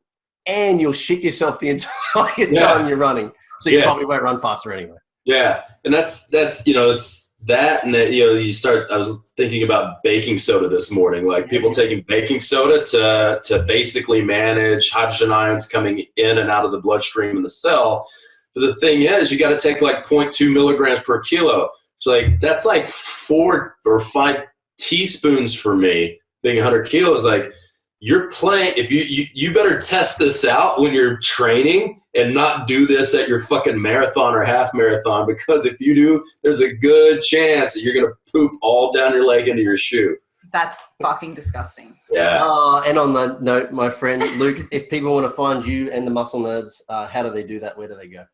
and you'll shit yourself the entire time you're running. So you probably won't run faster anyway. Yeah, and that's it's that, and that, I was thinking about baking soda this morning, like people taking baking soda to basically manage hydrogen ions coming in and out of the bloodstream in the cell. But the thing is, you got to take like 0.2 milligrams per kilo. So like that's like 4 or 5 teaspoons for me, being 100 kilos. Like, you're playing, if you better test this out when you're training and not do this at your fucking marathon or half marathon, because if you do, there's a good chance that you're going to poop all down your leg into your shoe. That's fucking disgusting. Yeah. And on that note, my friend Luke, if people want to find you and the Muscle Nerds, how do they do that? Where do they go?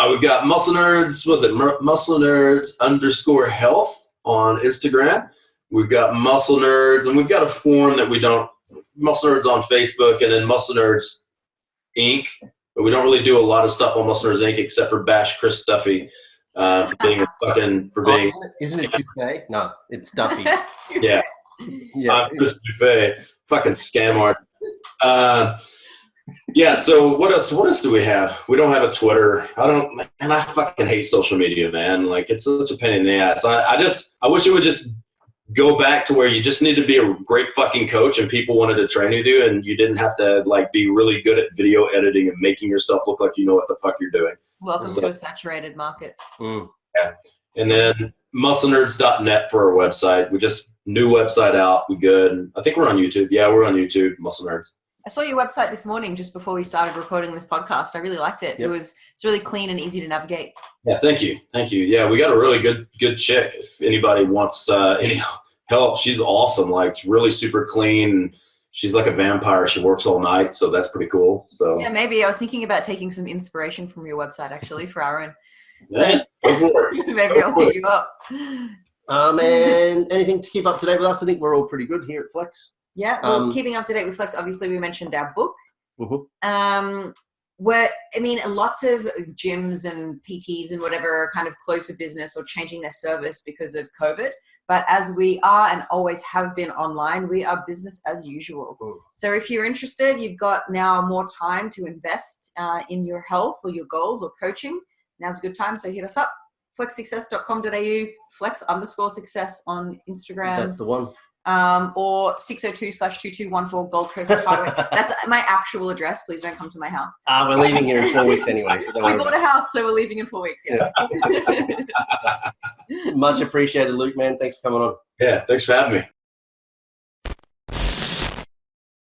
We've got Muscle Nerds, Muscle Nerds _health on Instagram. We've got Muscle Nerds, and we've got a forum that Muscle Nerds on Facebook, and then Muscle Nerds Inc. But we don't really do a lot of stuff on Muscle Nerds Inc. except for bash Chris Duffy for being Isn't it Duffy? No, it's Duffy. Yeah. I'm Chris Duffy, fucking scam artist. Yeah. So what else do we have? We don't have a Twitter. I fucking hate social media, man. Like, it's such a pain in the ass. I wish it would just go back to where you just need to be a great fucking coach and people wanted to train with you and you didn't have to like be really good at video editing and making yourself look like you know what the fuck you're doing. Welcome to a saturated market. Yeah. And then musclenerds.net for our website. We just new website out. We good. I think we're on YouTube. Yeah, we're on YouTube, Muscle Nerds. I saw your website this morning just before we started recording this podcast. I really liked it. Yep. It's really clean and easy to navigate. Yeah, thank you. Yeah, we got a really good chick. If anybody wants any help, she's awesome. Like, really super clean. She's like a vampire. She works all night, so that's pretty cool. So yeah, maybe I was thinking about taking some inspiration from your website actually for our own. Yeah, go for it. Maybe I'll hit you up. Mm-hmm. Mm. And anything to keep up to date with us? I think we're all pretty good here at Flex. Yeah, well, keeping up to date with Flex, obviously we mentioned our book. Mm-hmm. Lots of gyms and PTs and whatever are kind of closed for business or changing their service because of COVID. But as we are and always have been online, we are business as usual. So if you're interested, you've got now more time to invest in your health or your goals or coaching. Now's a good time, so hit us up. flexsuccess.com.au, flex_success on Instagram. That's the one. Or 602/2214 Gold Coast Highway. That's my actual address. Please don't come to my house. We're leaving here in 4 weeks anyway. So don't we worry bought a house, so we're leaving in 4 weeks. Yeah. Much appreciated, Luke, man. Thanks for coming on. Yeah, thanks for having me.